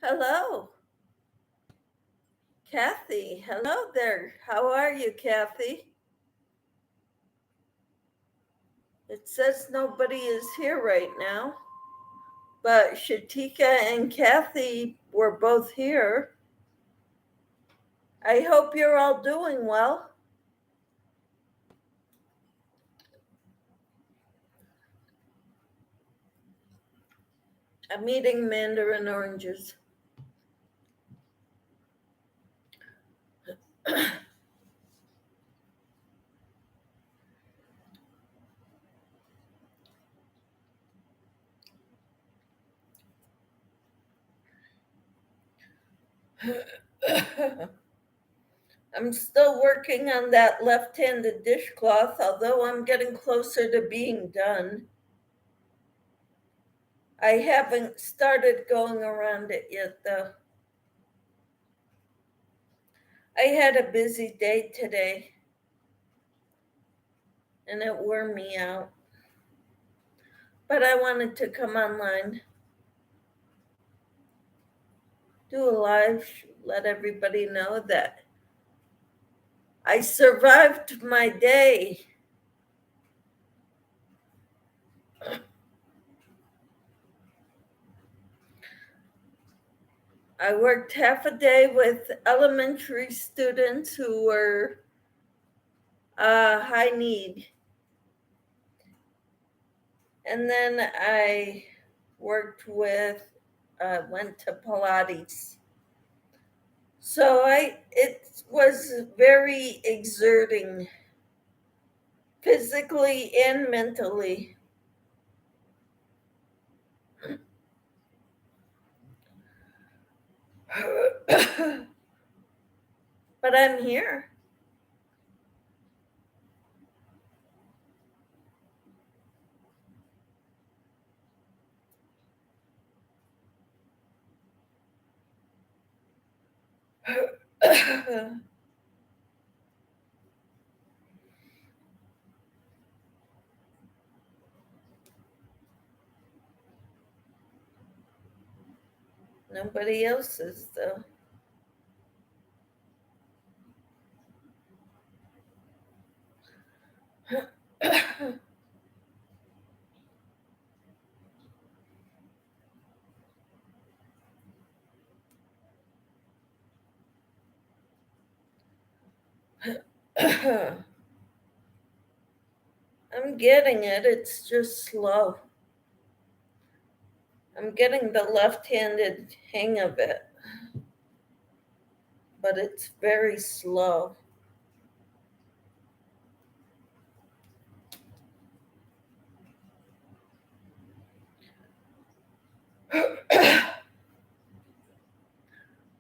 Hello, Kathy. Hello there. How are you, Kathy? It says nobody is here right now, but Shatika and Kathy were both here. I hope you're all doing well. I'm eating mandarin oranges. I'm still working on that left-handed dishcloth, although I'm getting closer to being done. I haven't started going around it yet, though. I had a busy day today, and it wore me out. But I wanted to come online, do a live, let everybody know that I survived my day. I worked half a day with elementary students who were high need. And then I went to Pilates. So it was very exerting physically and mentally. But I'm here. Nobody else is, though. I'm getting it. It's just slow. I'm getting the left-handed hang of it, but it's very slow.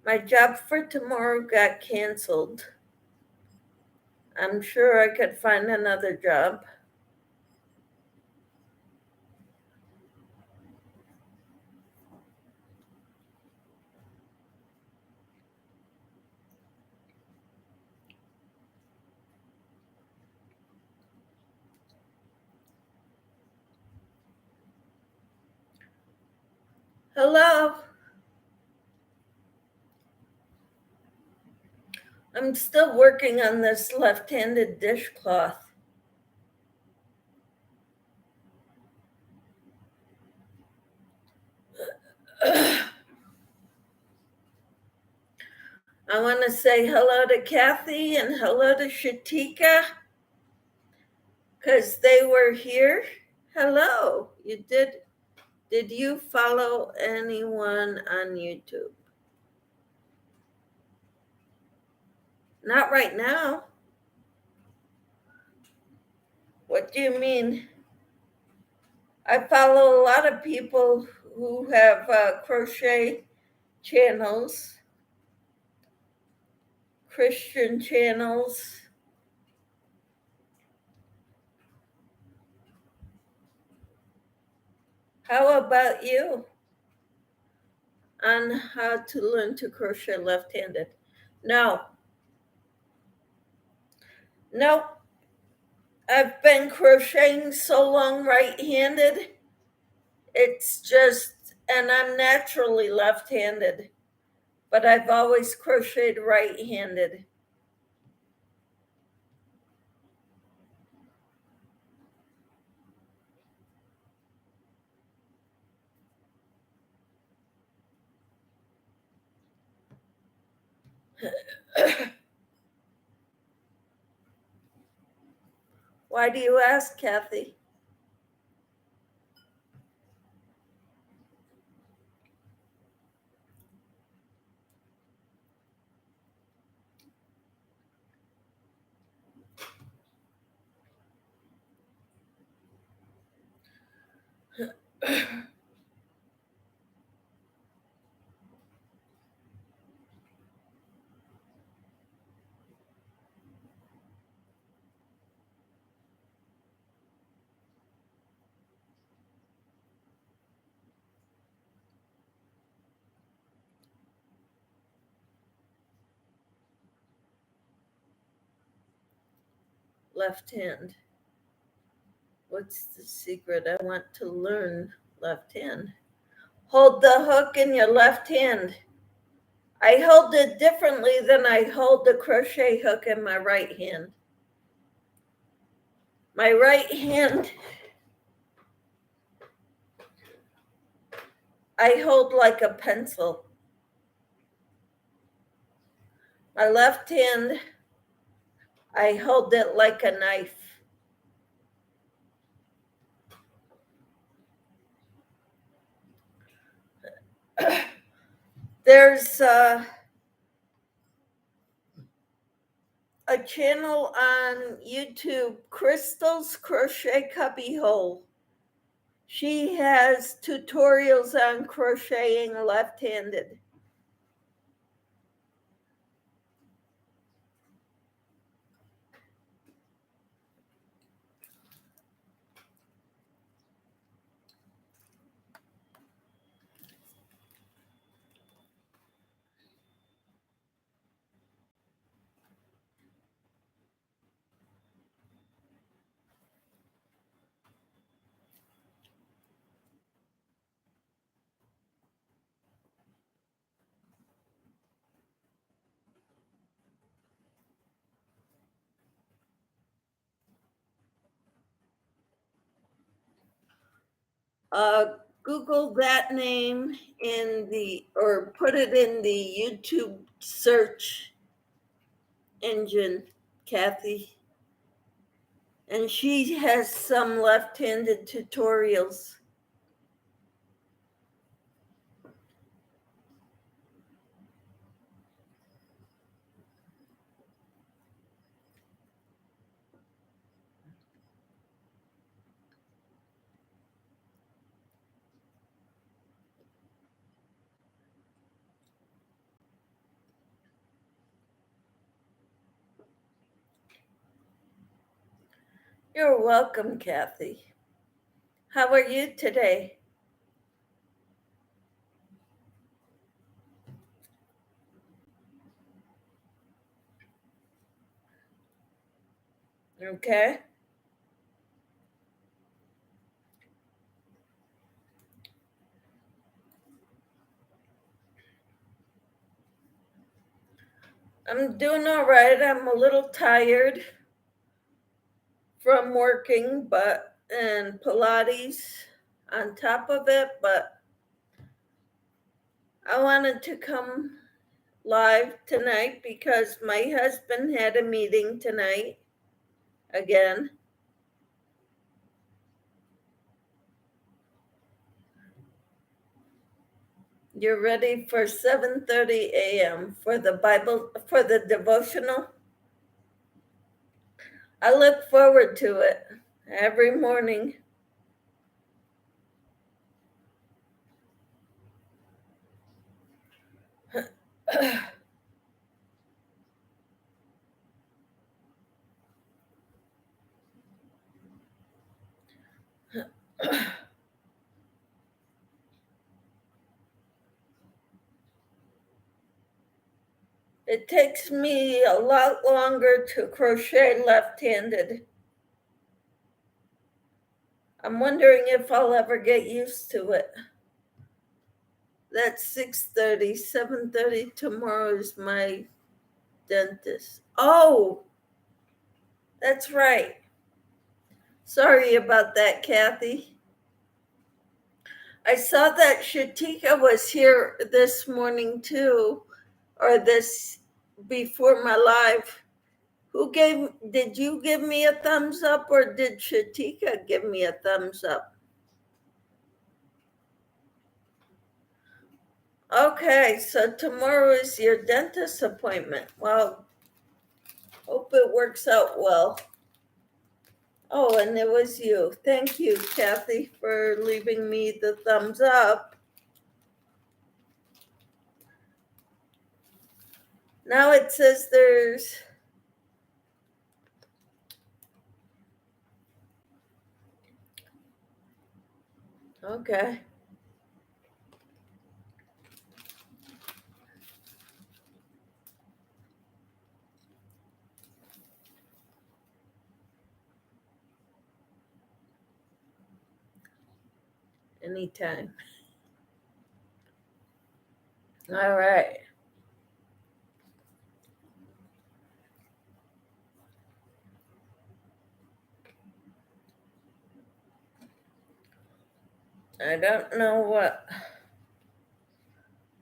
My job for tomorrow got canceled. I'm sure I could find another job. Hello. I'm still working on this left-handed dishcloth. I want to say hello to Kathy and hello to Shatika because they were here. Hello. Did you follow anyone on YouTube? Not right now. What do you mean? I follow a lot of people who have crochet channels, Christian channels. How about you on how to learn to crochet left-handed? No. Nope. I've been crocheting so long right-handed. It's just, and I'm naturally left-handed. but I've always crocheted right-handed. Why do you ask, Kathy? Left hand. What's the secret? I want to learn left hand. Hold the hook in your left hand. I hold it differently than I hold the crochet hook in my right hand. My right hand, I hold like a pencil. My left hand, I hold it like a knife. There's a channel on YouTube, Crystal's Crochet Cubbyhole. She has tutorials on crocheting left-handed. Google that name or put it in the YouTube search engine, Kathy. And she has some left-handed tutorials. You're welcome, Kathy. How are you today? Okay. I'm doing all right. I'm a little tired from working, and Pilates on top of it, but I wanted to come live tonight because my husband had a meeting tonight again. You're ready for 7:30 a.m. for the devotional? I look forward to it every morning. It takes me a lot longer to crochet left-handed. I'm wondering if I'll ever get used to it. That's 6:30. 7:30 tomorrow is my dentist. Oh, that's right. Sorry about that, Kathy. I saw that Shatika was here this morning too, or this before my live. Did you give me a thumbs up or did Shatika give me a thumbs up? Okay, so tomorrow is your dentist appointment. Well, hope it works out well. Oh, and it was you. Thank you, Kathy, for leaving me the thumbs up. Now it says there's okay. Anytime. All right. I don't know what.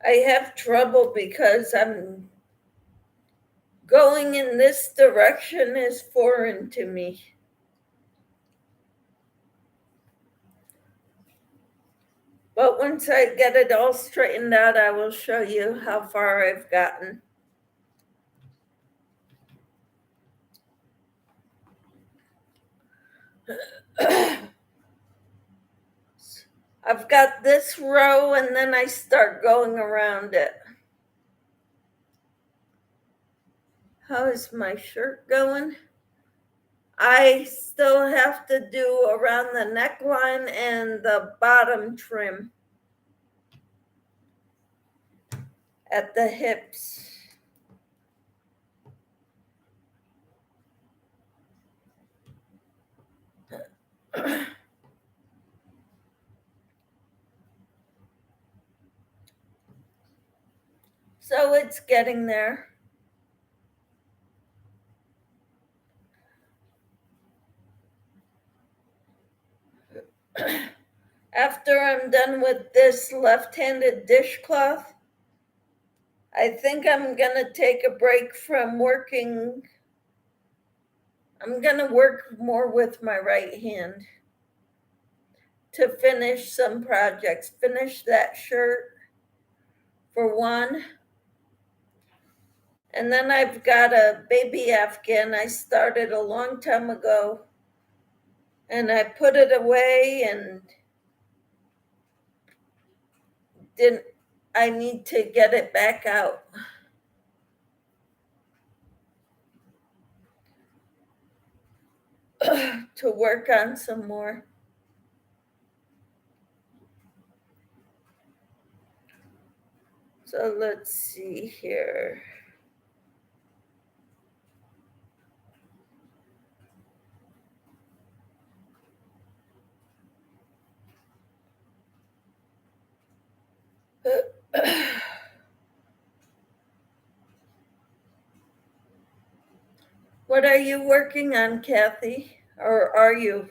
I have trouble because I'm going in this direction is foreign to me. But once I get it all straightened out, I will show you how far I've gotten. I've got this row and then I start going around it. How is my shirt going? I still have to do around the neckline and the bottom trim at the hips. So it's getting there. After I'm done with this left-handed dishcloth, I think I'm gonna take a break from working. I'm gonna work more with my right hand to finish some projects. Finish that shirt for one. And then I've got a baby Afghan I started a long time ago. And I put it away and didn't I need to get it back out. To work on some more. So let's see here. What are you working on, Kathy? Or are you?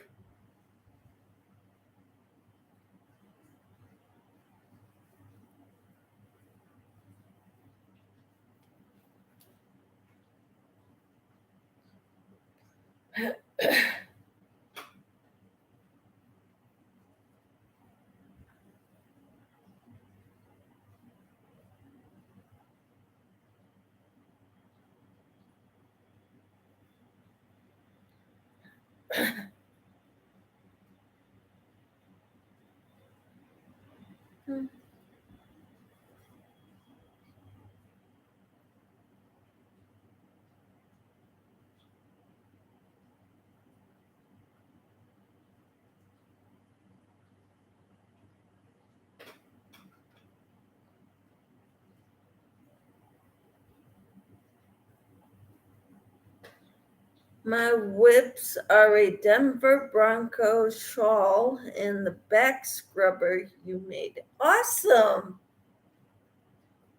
My whips are a Denver Broncos shawl and the back scrubber you made. Awesome.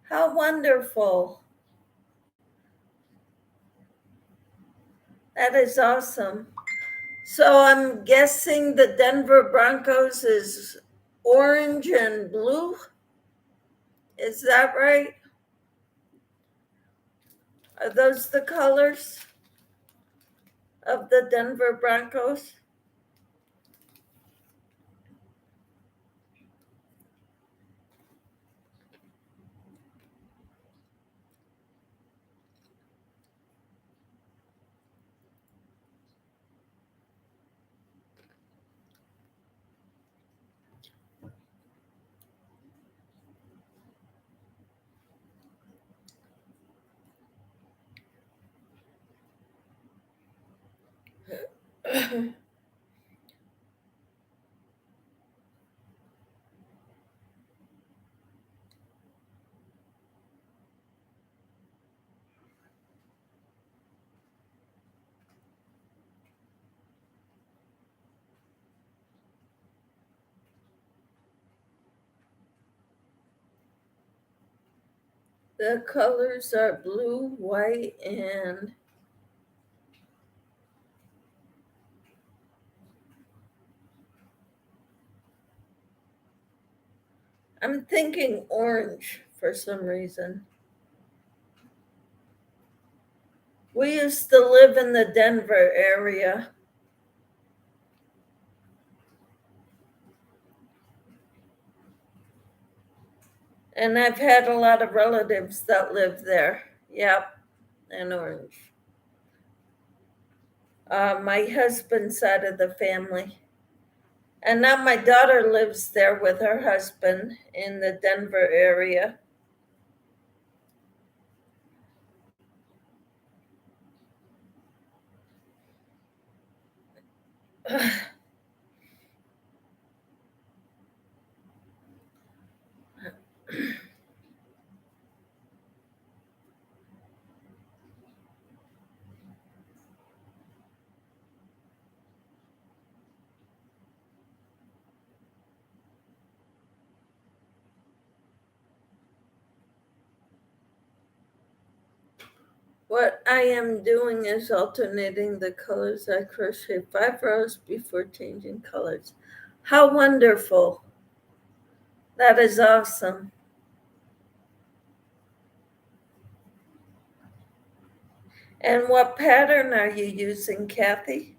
How wonderful. That is awesome. So I'm guessing the Denver Broncos is orange and blue. Is that right? Are those the colors of the Denver Broncos? The colors are blue, white, and I'm thinking orange for some reason. We used to live in the Denver area, and I've had a lot of relatives that live there. Yep, and orange. My husband's side of the family. And now my daughter lives there with her husband in the Denver area. What I am doing is alternating the colors. I crochet 5 rows before changing colors. How wonderful. That is awesome. And what pattern are you using, Kathy?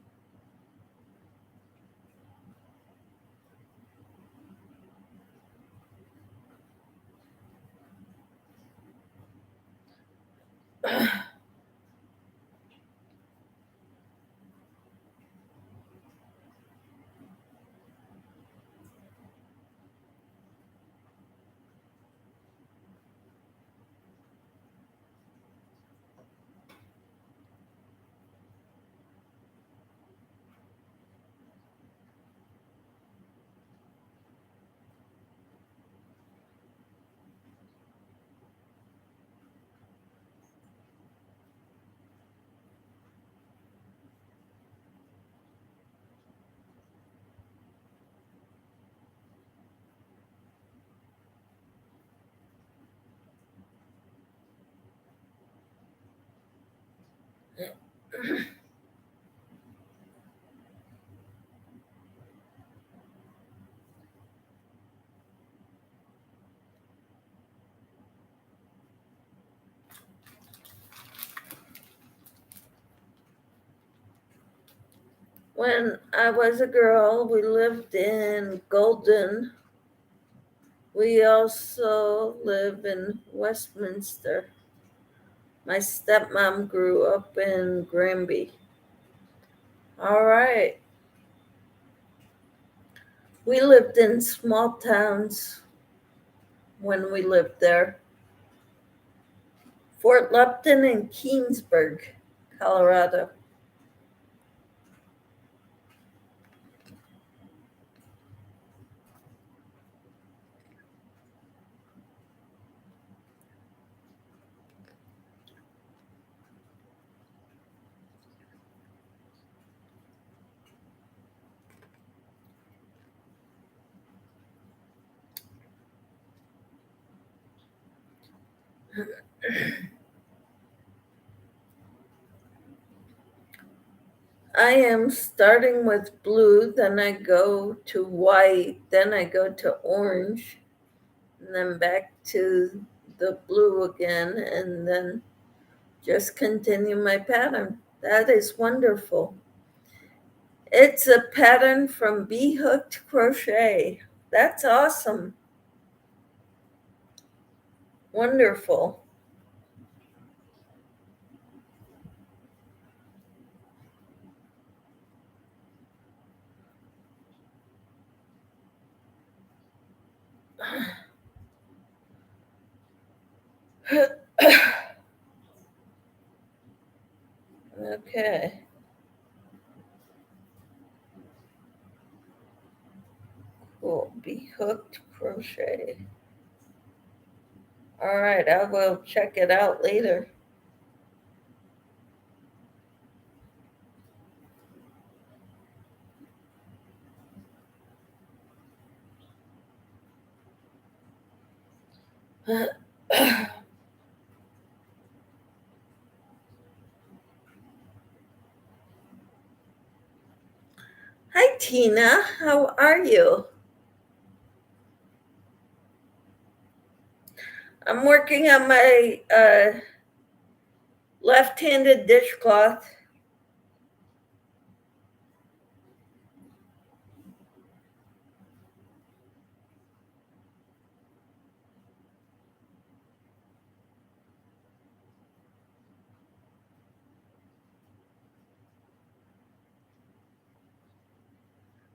When I was a girl, we lived in Golden. We also live in Westminster. My stepmom grew up in Granby. All right. We lived in small towns when we lived there. Fort Lupton and Keensburg, Colorado. I am starting with blue, then I go to white, then I go to orange, and then back to the blue again, and then just continue my pattern. That is wonderful. It's a pattern from Bee Hooked Crochet. That's awesome. Wonderful. Okay. Cool. Bee Hooked Crochet. All right, I will check it out later. Hi, Tina. How are you? I'm working on my left-handed dishcloth.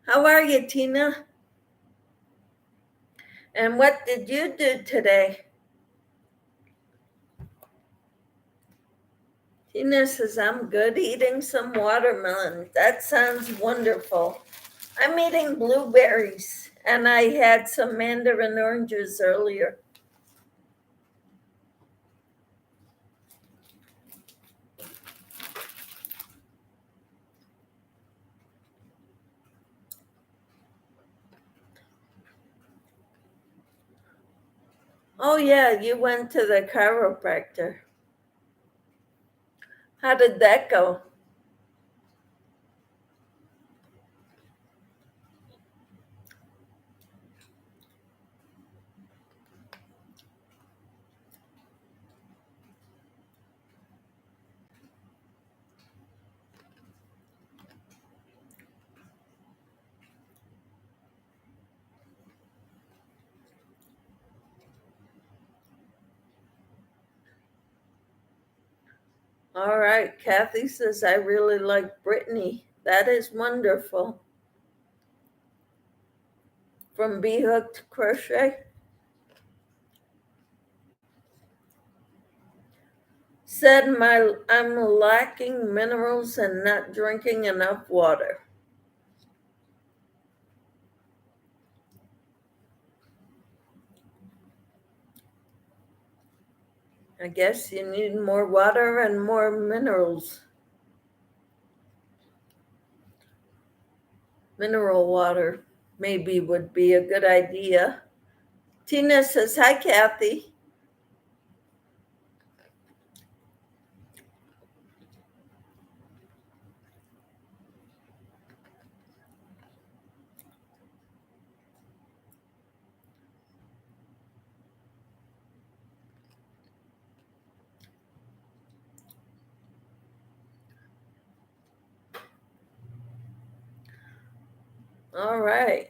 How are you, Tina? And what did you do today? Tina says, I'm good eating some watermelon. That sounds wonderful. I'm eating blueberries, and I had some mandarin oranges earlier. Oh, yeah, you went to the chiropractor. How did that go? All right, Kathy says, I really like Brittany. That is wonderful. From Bee Hooked Crochet. Said I'm lacking minerals and not drinking enough water. I guess you need more water and more minerals. Mineral water maybe would be a good idea. Tina says, hi, Kathy. All right.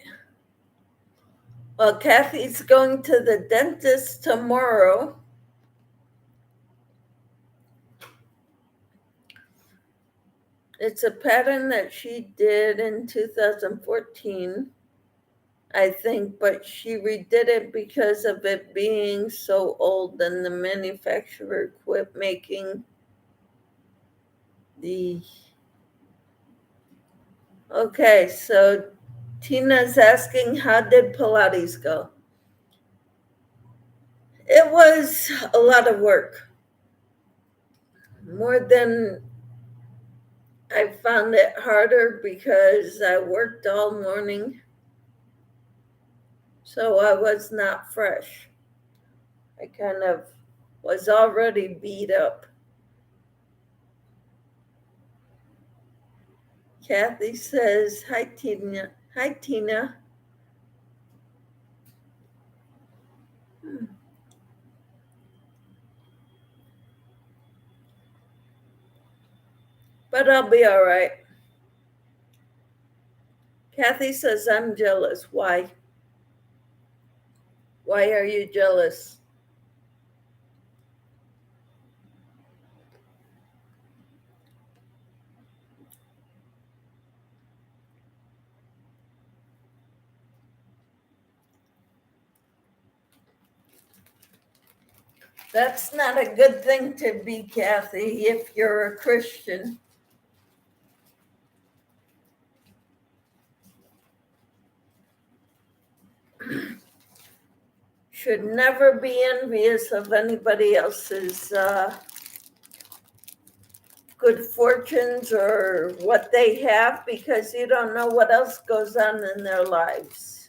Well, Kathy's going to the dentist tomorrow. It's a pattern that she did in 2014, I think, but she redid it because of it being so old and the manufacturer quit making the. Okay, so Tina's asking, how did Pilates go? It was a lot of work, more than I found it harder because I worked all morning, so I was not fresh. I kind of was already beat up. Kathy says, hi, Tina. Hi, Tina. But I'll be all right. Kathy says, I'm jealous. Why? Why are you jealous? That's not a good thing to be, Kathy, if you're a Christian. Should never be envious of anybody else's good fortunes or what they have, because you don't know what else goes on in their lives.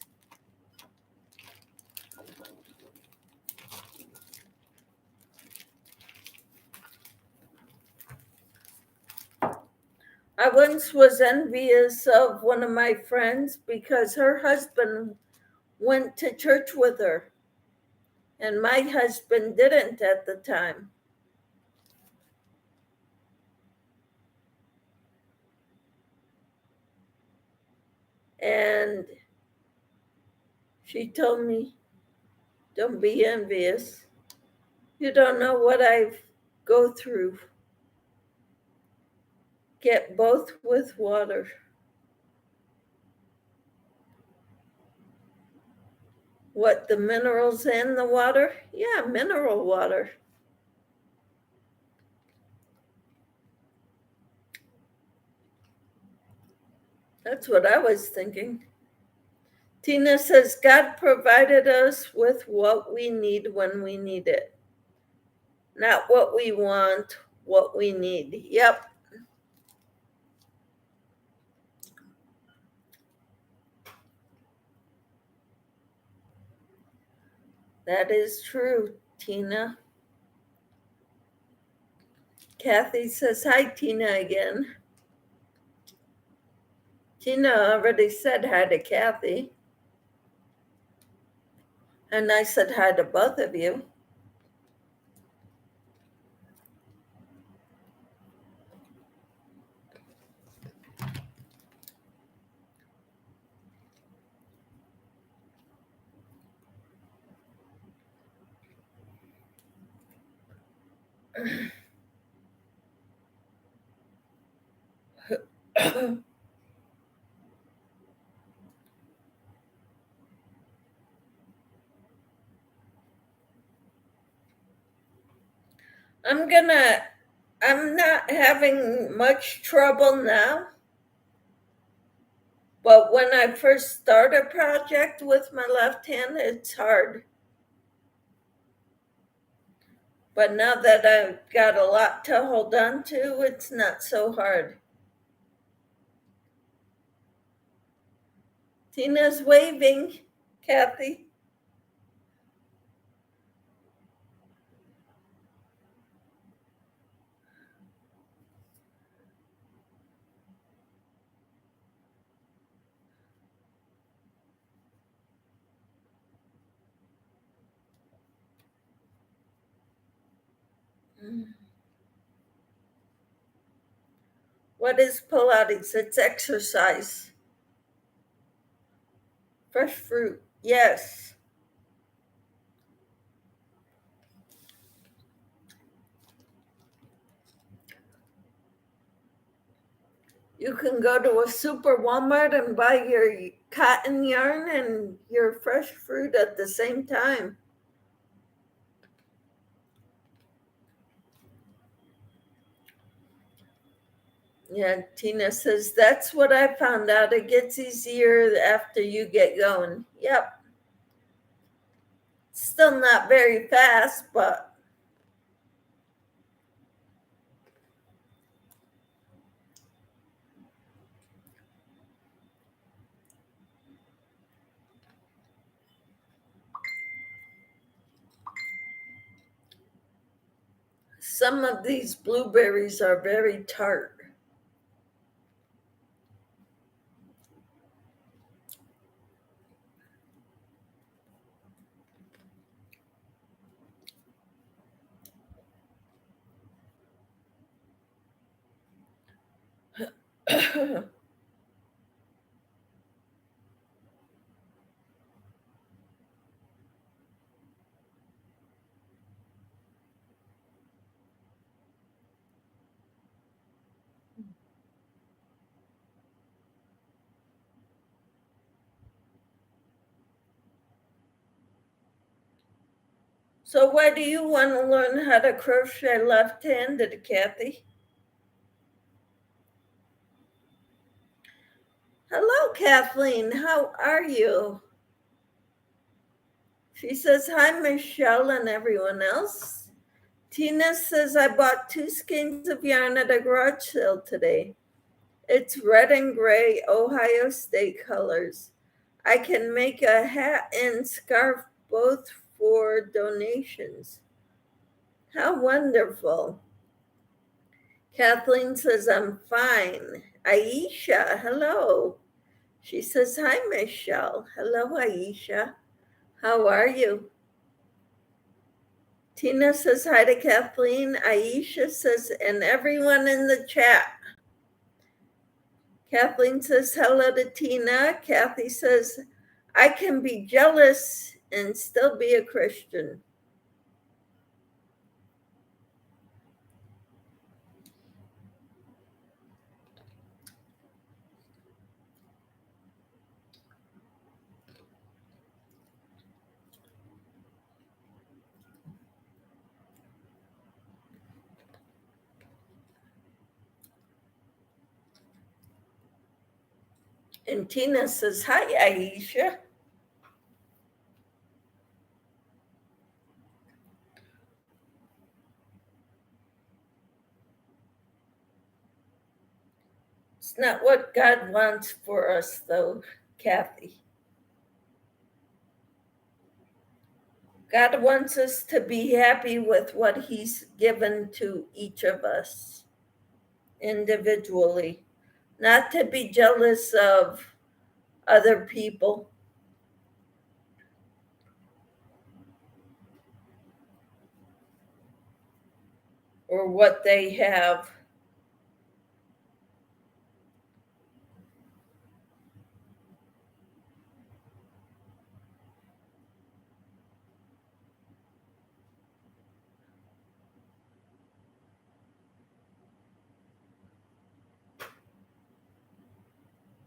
I once was envious of one of my friends because her husband went to church with her, and my husband didn't at the time. And she told me, don't be envious. You don't know what I go through. Get both with water. What, the minerals in the water? Yeah, mineral water. That's what I was thinking. Tina says, God provided us with what we need when we need it. Not what we want, what we need. Yep. That is true, Tina. Kathy says, hi, Tina, again. Tina already said hi to Kathy. And I said hi to both of you. I'm not having much trouble now. But when I first start a project with my left hand, it's hard. But now that I've got a lot to hold on to, it's not so hard. Tina's waving, Kathy. What is Pilates? It's exercise. Fresh fruit, yes. You can go to a super Walmart and buy your cotton yarn and your fresh fruit at the same time. Yeah, Tina says, that's what I found out. It gets easier after you get going. Yep. Still not very fast, but some of these blueberries are very tart. So why do you want to learn how to crochet left-handed, Kathy? Hello, Kathleen. How are you? She says, hi, Michelle and everyone else. Tina says, I bought 2 skeins of yarn at a garage sale today. It's red and gray Ohio State colors. I can make a hat and scarf both for donations. How wonderful. Kathleen says, I'm fine. Aisha, hello. She says, hi, Michelle. Hello, Aisha. How are you? Tina says hi to Kathleen. Aisha says, and everyone in the chat. Kathleen says hello to Tina. Kathy says, I can be jealous and still be a Christian. And Tina says, hi, Aisha. It's not what God wants for us, though, Kathy. God wants us to be happy with what He's given to each of us individually, not to be jealous of other people or what they have.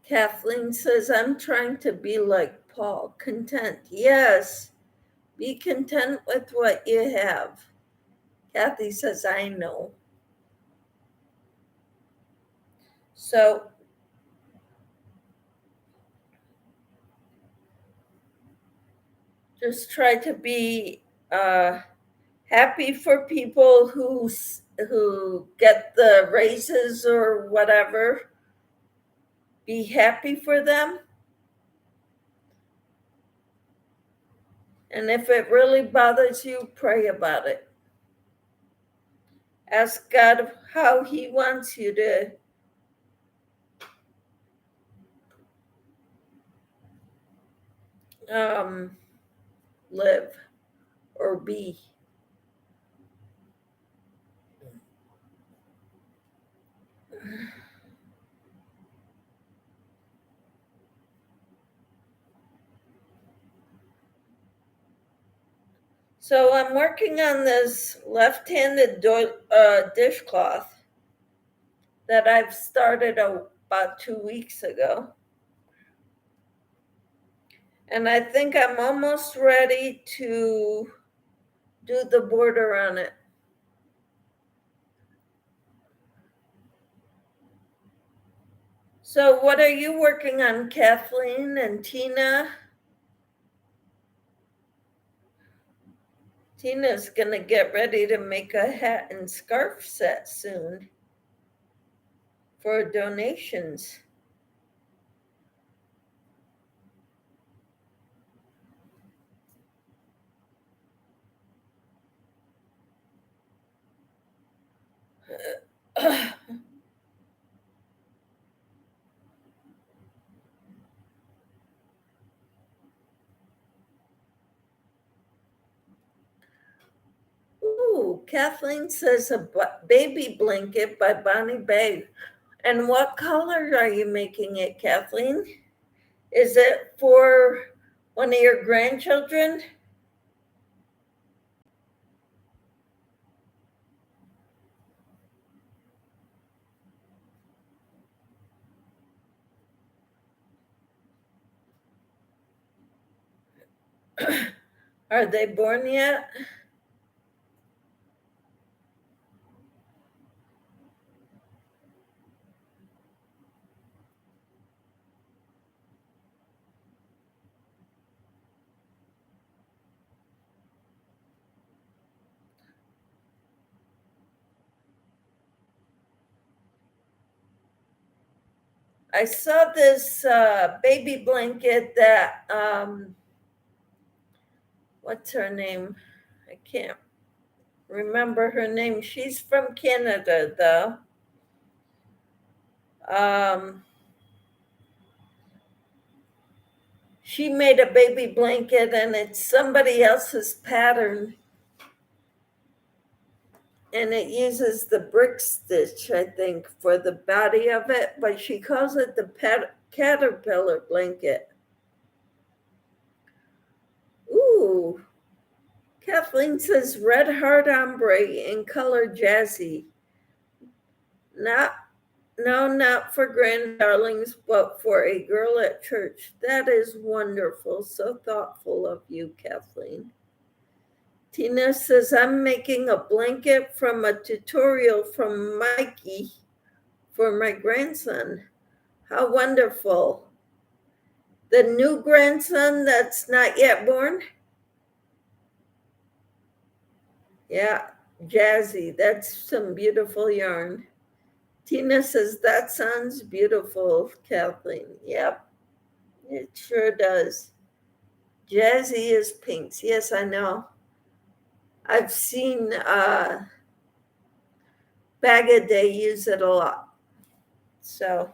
Kathleen says, I'm trying to be like Paul, content. Yes, be content with what you have. Kathy says, I know. So just try to be happy for people who get the raises or whatever. Be happy for them. And if it really bothers you, pray about it. Ask God how He wants you to live or be. So I'm working on this left-handed dishcloth that I've started about 2 weeks ago. And I think I'm almost ready to do the border on it. So what are you working on, Kathleen and Tina? Tina's gonna get ready to make a hat and scarf set soon for donations. Ooh, Kathleen says a baby blanket by Bonnie Bay. And what color are you making it, Kathleen? Is it for one of your grandchildren? Are they born yet? I saw this baby blanket that, what's her name? I can't remember her name. She's from Canada, though. She made a baby blanket and it's somebody else's pattern. And it uses the brick stitch, I think, for the body of it, but she calls it the caterpillar blanket. Ooh, Kathleen says red heart ombre in color jazzy. Not for grand darlings, but for a girl at church. That is wonderful. So thoughtful of you, Kathleen. Tina says, I'm making a blanket from a tutorial from Mikey for my grandson. How wonderful. The new grandson that's not yet born? Yeah, jazzy. That's some beautiful yarn. Tina says, that sounds beautiful, Kathleen. Yep, it sure does. Jazzy is pinks. Yes, I know. I've seen Bag a Day use it a lot. So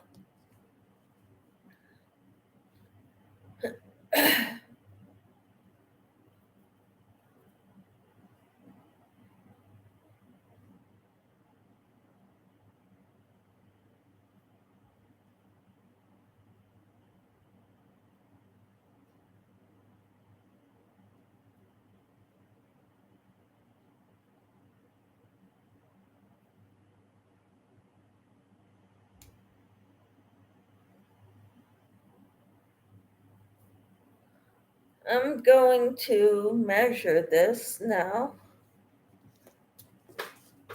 I'm going to measure this now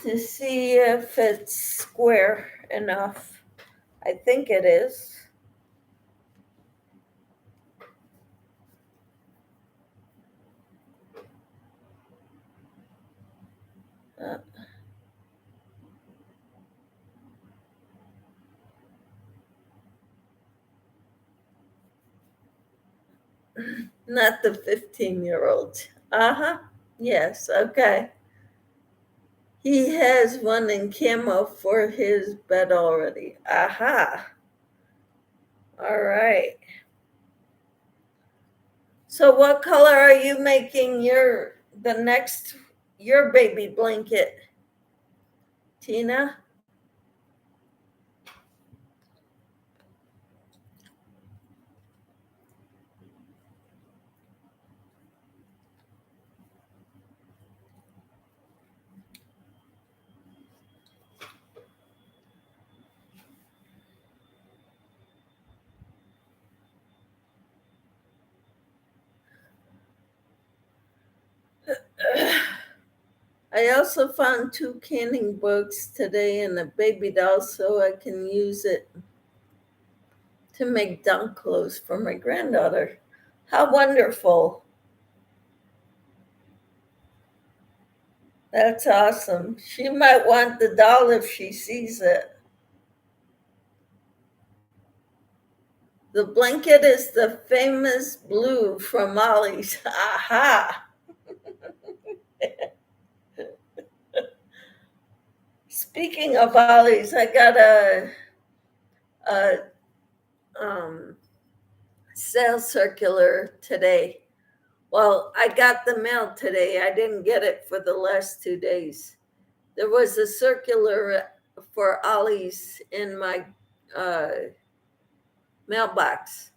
to see if it's square enough. I think it is. Uh, Not the 15-year-old. Uh-huh. Yes, okay. He has one in camo for his bed already. Aha. All right. So what color are you making your baby blanket, Tina? I also found 2 canning books today and a baby doll so I can use it to make dunk clothes for my granddaughter. How wonderful. That's awesome. She might want the doll if she sees it. The blanket is the famous blue from Ollie's. Aha. Speaking of Ollie's, I got a sales circular today Well, I got the mail today. I didn't get it for the last 2 days. There was a circular for Ollie's in my uh, mailbox.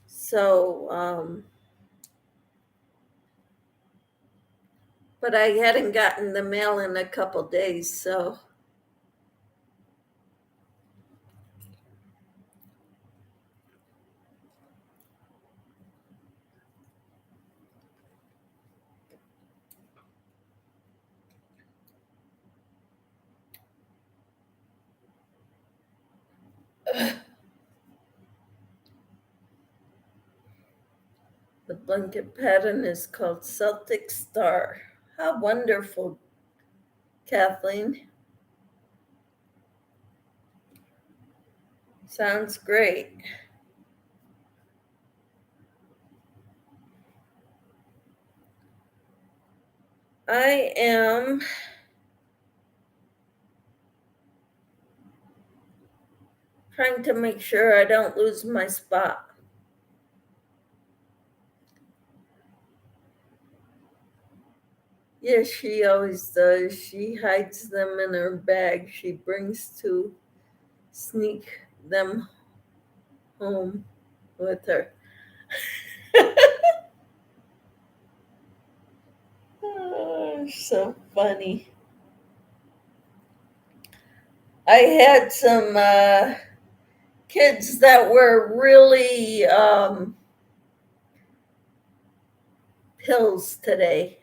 So, but I hadn't gotten the mail in a couple days. So, the blanket pattern is called Celtic Star. How wonderful, Kathleen. Sounds great. I am trying to make sure I don't lose my spot. Yes, she always does. She hides them in her bag she brings to sneak them home with her. Oh, so funny. I had some kids that were really pills today,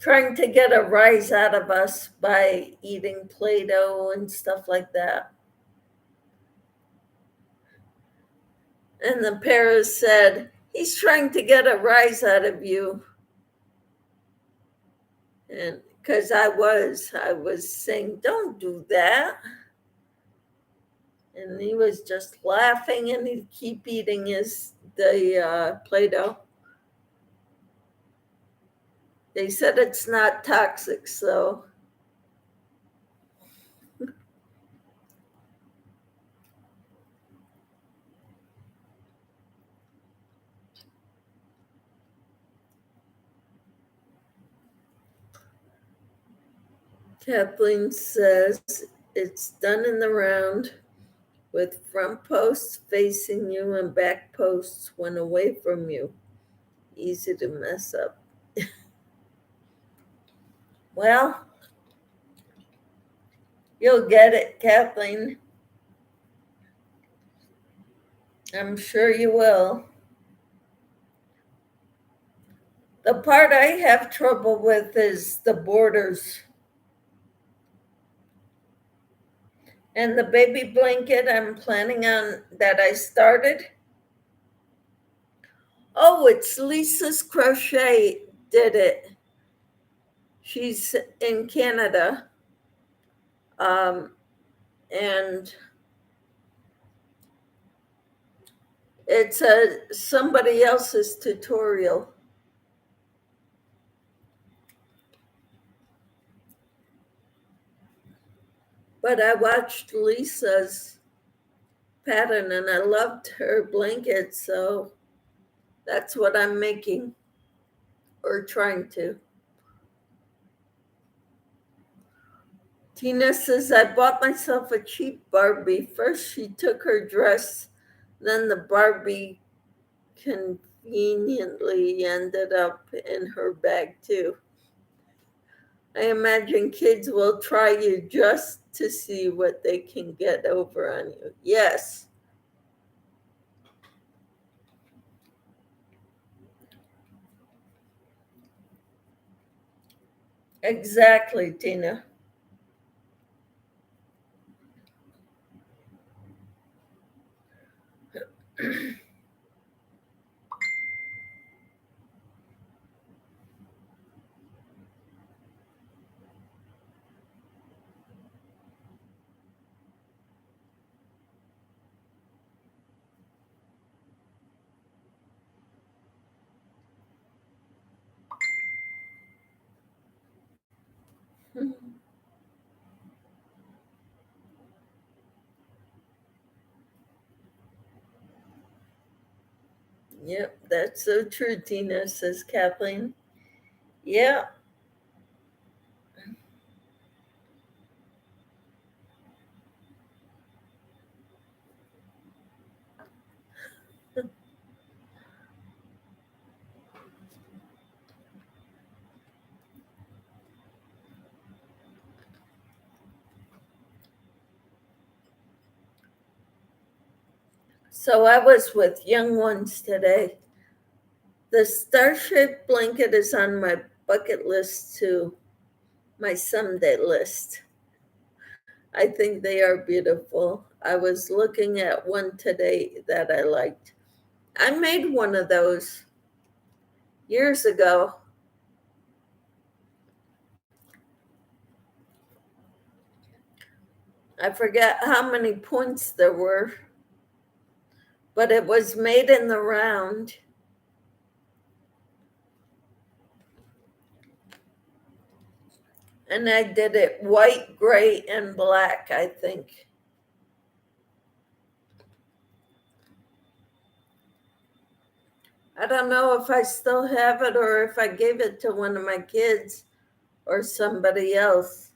trying to get a rise out of us by eating Play Doh and stuff like that. And the parents said, "He's trying to get a rise out of you." And because I was saying, "Don't do that." And he was just laughing and he'd keep eating the Play-Doh. They said it's not toxic, so Kathleen says it's done in the round with front posts facing you and back posts when away from you. Easy to mess up. Well, you'll get it, Kathleen. I'm sure you will. The part I have trouble with is the borders. And the baby blanket I'm planning on that I started. Oh, it's Lisa's Crochet did it. She's in Canada. Um, and it's somebody else's tutorial. But I watched Lisa's pattern and I loved her blanket, so that's what I'm making or trying to. Tina says, I bought myself a cheap Barbie. First, she took her dress, then the Barbie conveniently ended up in her bag, too. I imagine kids will try you just to see what they can get over on you. Yes, exactly, Tina. Yep, that's so true, Tina, says Kathleen. Yeah. So I was with young ones today. The star shaped blanket is on my bucket list too, my someday list. I think they are beautiful. I was looking at one today that I liked. I made one of those years ago. I forget how many points there were, but it was made in the round. And I did it white, gray, and black, I think. I don't know if I still have it or if I gave it to one of my kids or somebody else.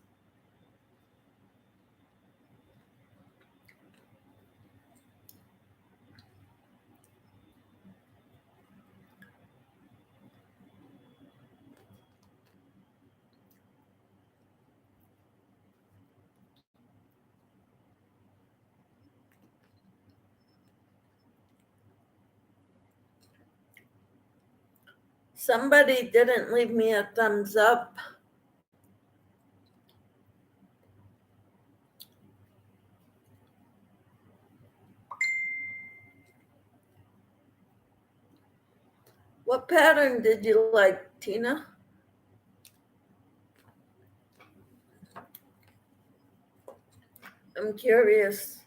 Somebody didn't leave me a thumbs up. What pattern did you like, Tina? I'm curious.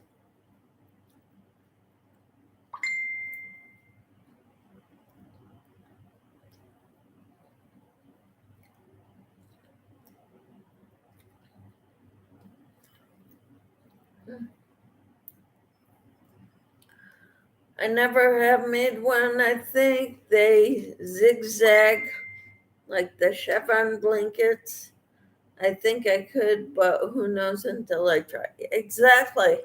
I never have made one. I think they zigzag like the chevron blankets. I think I could, but who knows until I try. Exactly.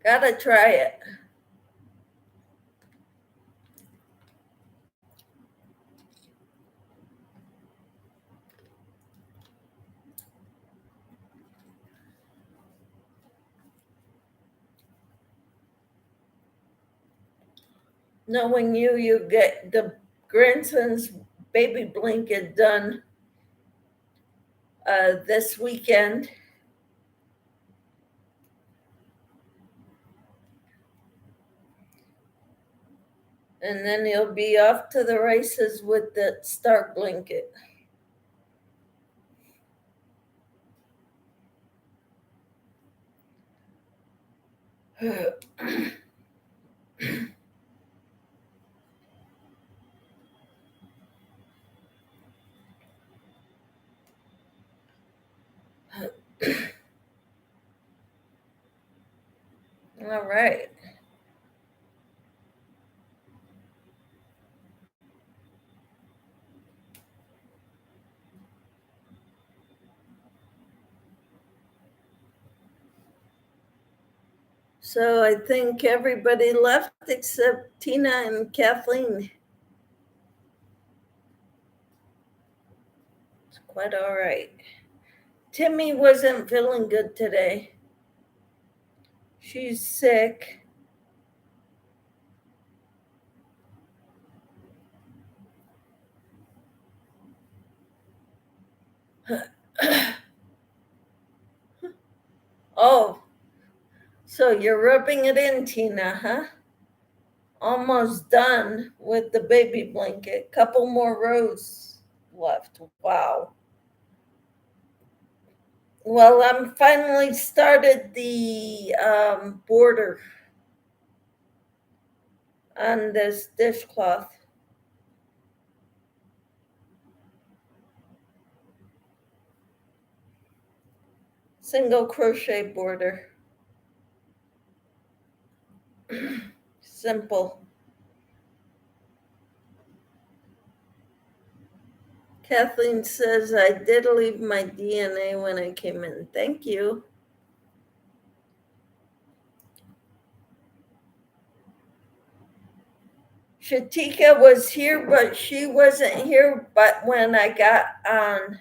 Gotta try it. Knowing you, you get the grandson's baby blanket done this weekend. And then he'll be off to the races with the start blanket. All right. So I think everybody left except Tina and Kathleen. It's quite all right. Timmy wasn't feeling good today. She's sick. Oh, so you're rubbing it in, Tina, huh? Almost done with the baby blanket. Couple more rows left. Wow. Well, I'm finally started the border on this dishcloth. Single crochet border. simple. Kathleen says, I did leave my DNA when I came in. Thank you. Shatika was here, but she wasn't here but when I got on,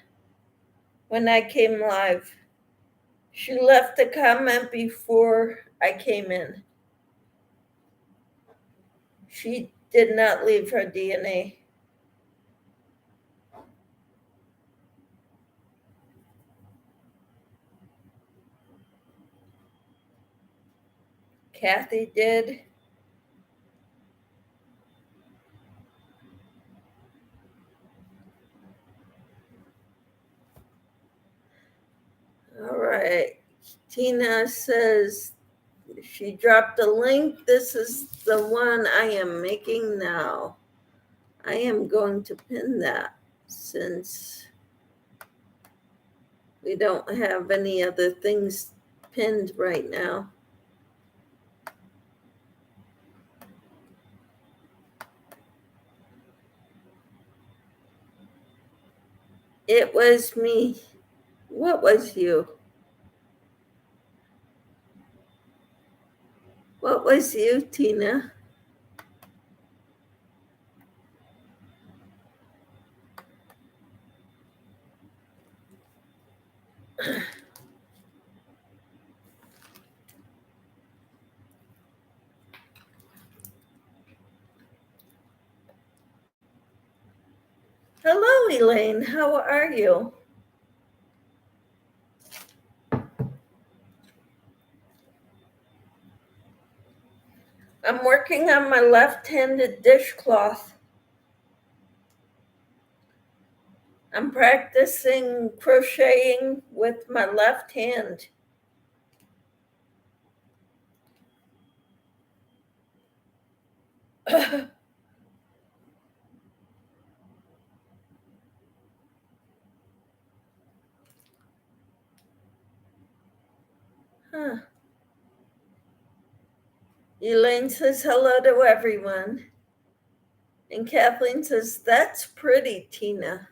when I came live. She left a comment before I came in. She did not leave her DNA. Kathy did. All right. Tina says she dropped a link. This is the one I am making now. I am going to pin that since we don't have any other things pinned right now. It was me. What was you? What was you, Tina? Hello, Elaine. How are you? I'm working on my left-handed dishcloth. I'm practicing crocheting with my left hand. Huh. Elaine says hello to everyone. And Kathleen says, that's pretty, Tina.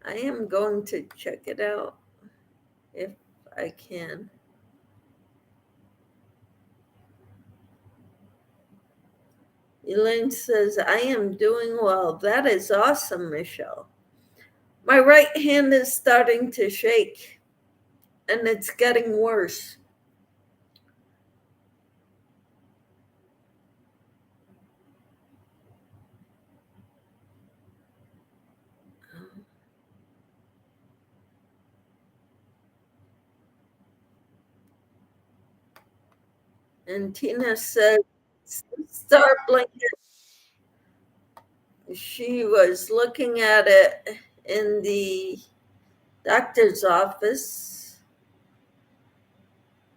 I am going to check it out if I can. Elaine says, I am doing well. That is awesome, Michelle. My right hand is starting to shake, and it's getting worse. And Tina said, Star Blanket. She was looking at it in the doctor's office.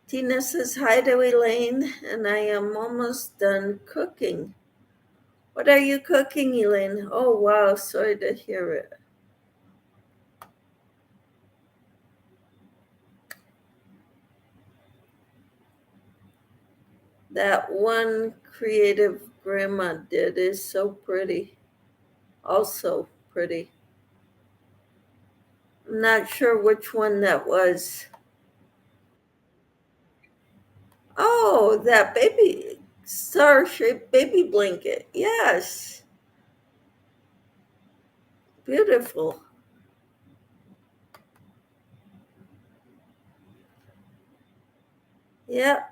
Tina says, hi to Elaine, and I am almost done cooking. What are you cooking, Elaine? Oh, wow, sorry to hear it. That one creative grandma did is so pretty. Also pretty. I'm not sure which one that was. Oh, that baby star-shaped baby blanket. Yes. Beautiful. Yep.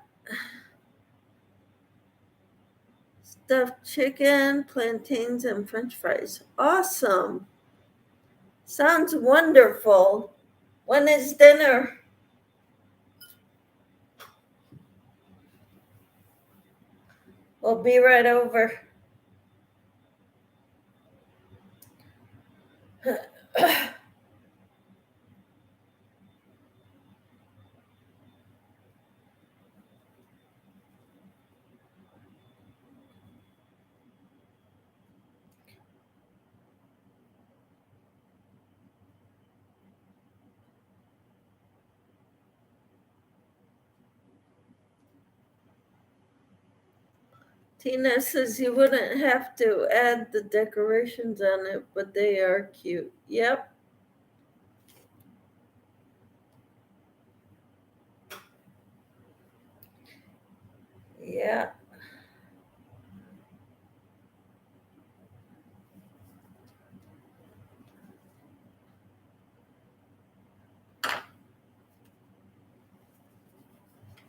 Stuffed chicken, plantains, and french fries. Awesome. Sounds wonderful. When is dinner? We'll be right over. Tina says you wouldn't have to add the decorations on it, but they are cute. Yep. Yeah.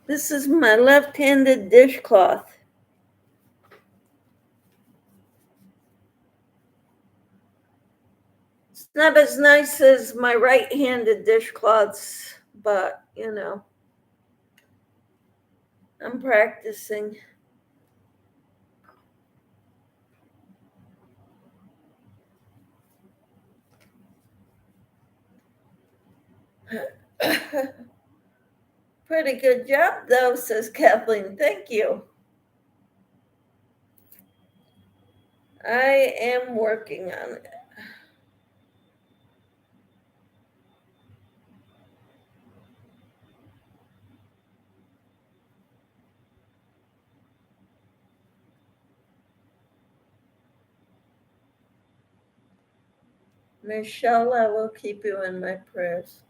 This is my left-handed dishcloth. It's not as nice as my right-handed dishcloths, but you know, I'm practicing. Pretty good job, though, says Kathleen. Thank you. I am working on it. Michelle, I will keep you in my prayers.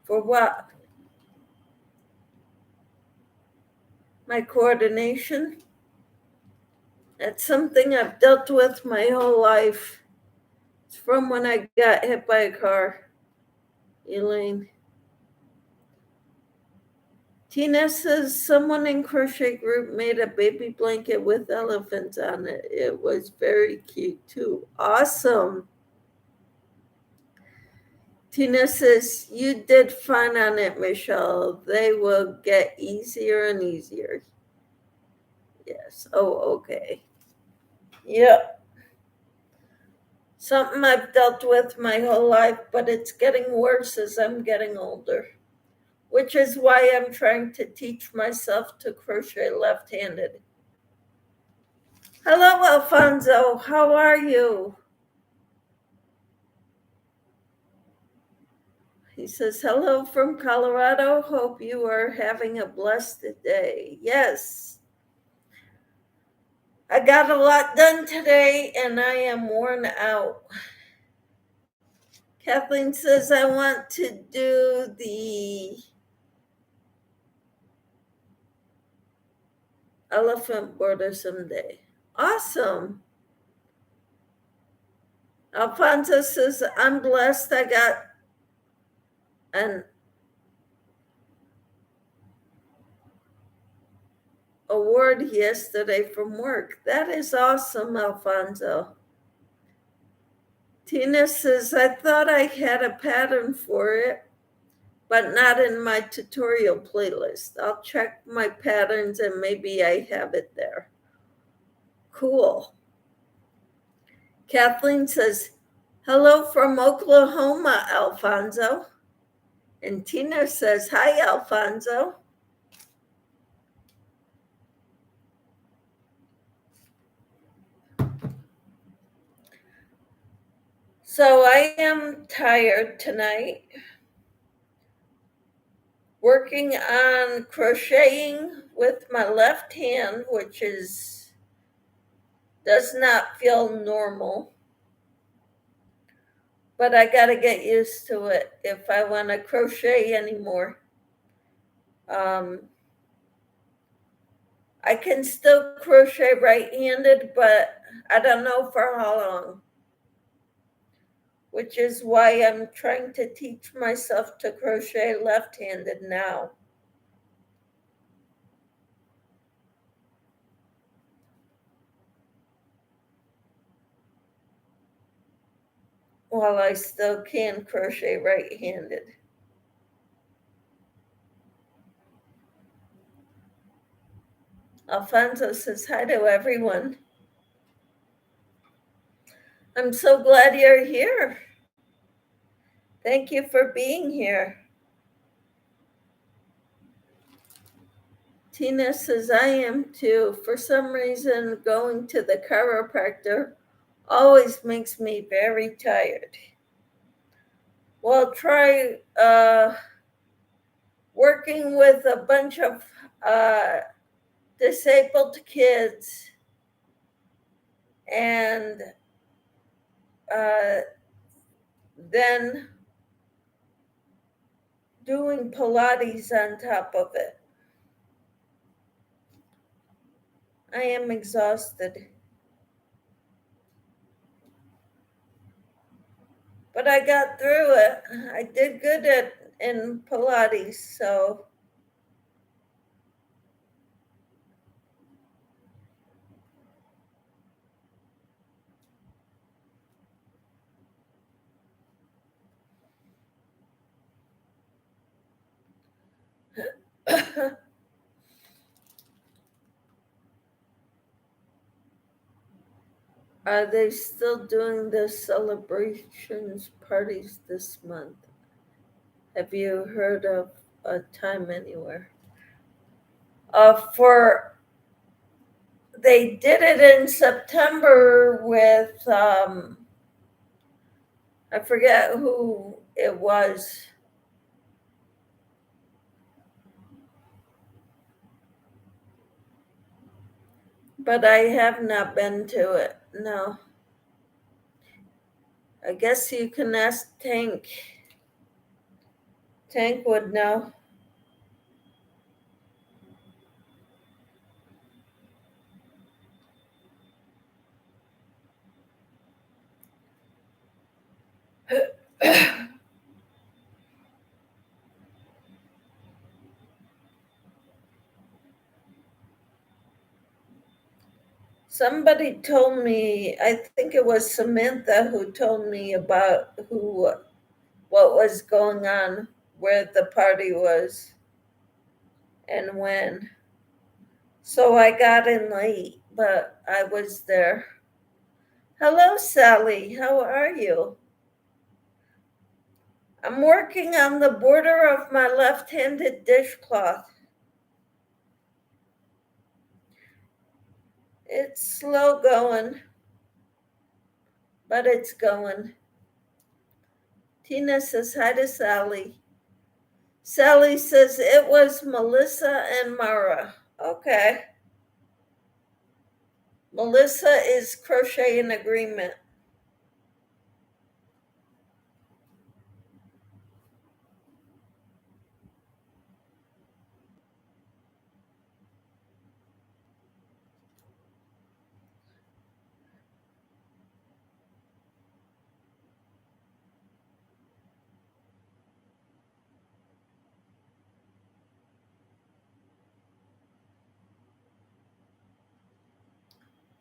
For what? My coordination? That's something I've dealt with my whole life. It's from when I got hit by a car. Elaine. Tina says someone in crochet group made a baby blanket with elephants on it. It was very cute too. Awesome. Tina says you did fine on it, Michelle. They will get easier and easier. Yes. Oh, okay. Yep. Something I've dealt with my whole life, but it's getting worse as I'm getting older, which is why I'm trying to teach myself to crochet left-handed. Hello, Alfonso. How are you? He says, hello from Colorado. Hope you are having a blessed day. Yes. I got a lot done today and I am worn out. Kathleen says, I want to do the elephant border someday. Awesome. Alfonso says, I'm blessed. I got an award yesterday from work. That is awesome, Alfonso. Tina says, I thought I had a pattern for it, but not in my tutorial playlist. I'll check my patterns and maybe I have it there. Cool. Kathleen says, hello from Oklahoma, Alfonso. And Tina says, hi, Alfonso. So I am tired tonight, working on crocheting with my left hand, which does not feel normal, but I got to get used to it if I want to crochet anymore. I can still crochet right-handed, but I don't know for how long, which is why I'm trying to teach myself to crochet left-handed now. While I still can crochet right-handed. Alfonso says hi to everyone. I'm so glad you're here. Thank you for being here. Tina says, I am too. For some reason, going to the chiropractor always makes me very tired. Well, try working with a bunch of disabled kids and then doing Pilates on top of it. I am exhausted. But I got through it. I did good in Pilates, so are they still doing the celebrations parties this month? Have you heard of a time anywhere? For they did it in September with I forget who it was. But I have not been to it. No. I guess you can ask Tank. Tank would know. Somebody told me, I think it was Samantha who told me about what was going on, where the party was, and when. So I got in late, but I was there. Hello, Sally. How are you? I'm working on the border of my left-handed dishcloth. It's slow going, but it's going. Tina says hi to Sally. Sally says it was Melissa and Mara. Okay. Melissa is Crochet in Agreement.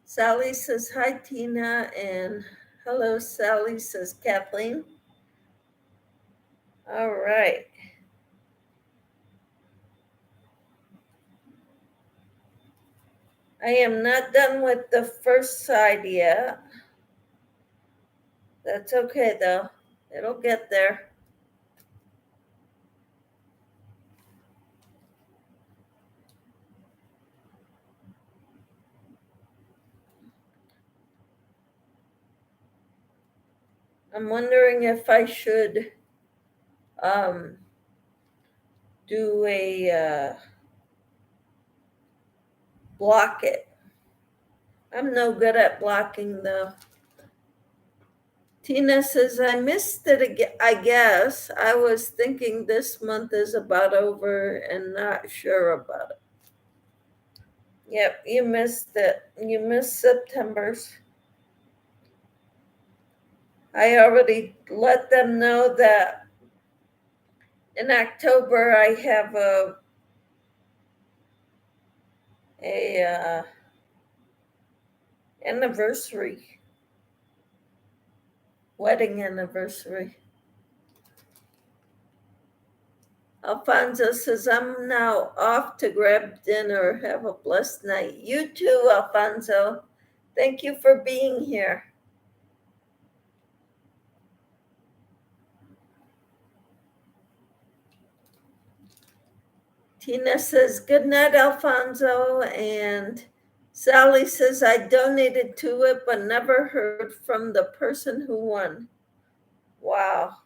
Sally says hi, Tina, and hello, Sally, says Kathleen. All right. I am not done with the first side yet. That's okay, though. It'll get there. I'm wondering if I should do a block it. I'm no good at blocking, though. Tina says, I missed it again. I guess I was thinking this month is about over and not sure about it. Yep, you missed it. You missed September's. I already let them know that in October I have a anniversary, wedding anniversary. Alfonso says, I'm now off to grab dinner. Have a blessed night. You too, Alfonso. Thank you for being here. Tina says, good night, Alfonso. And Sally says, I donated to it, but never heard from the person who won. Wow.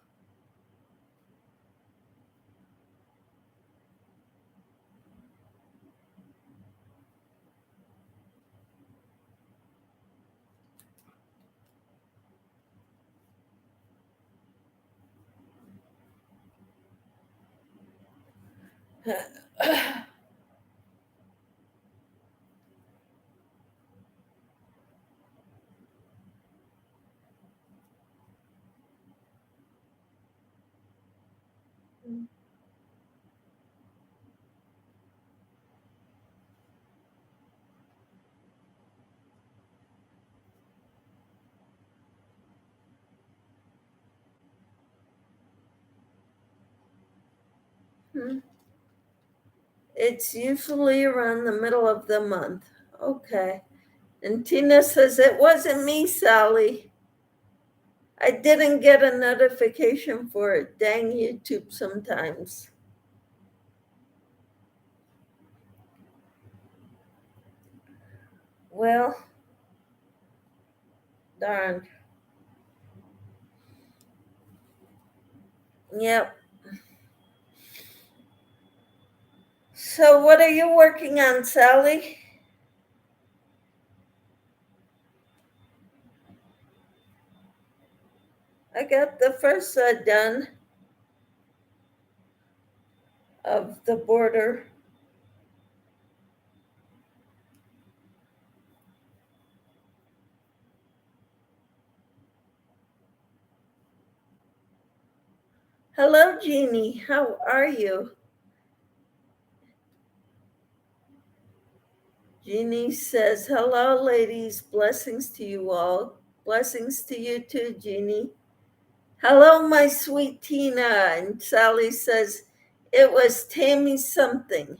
It's usually around the middle of the month. Okay. And Tina says, it wasn't me, Sally. I didn't get a notification for it. Dang YouTube sometimes. Well, darn. Yep. So, what are you working on, Sally? I got the first side done of the border. Hello, Jeannie. How are you? Jeannie says, hello, ladies. Blessings to you all. Blessings to you too, Jeannie. Hello, my sweet Tina. And Sally says, it was Tammy something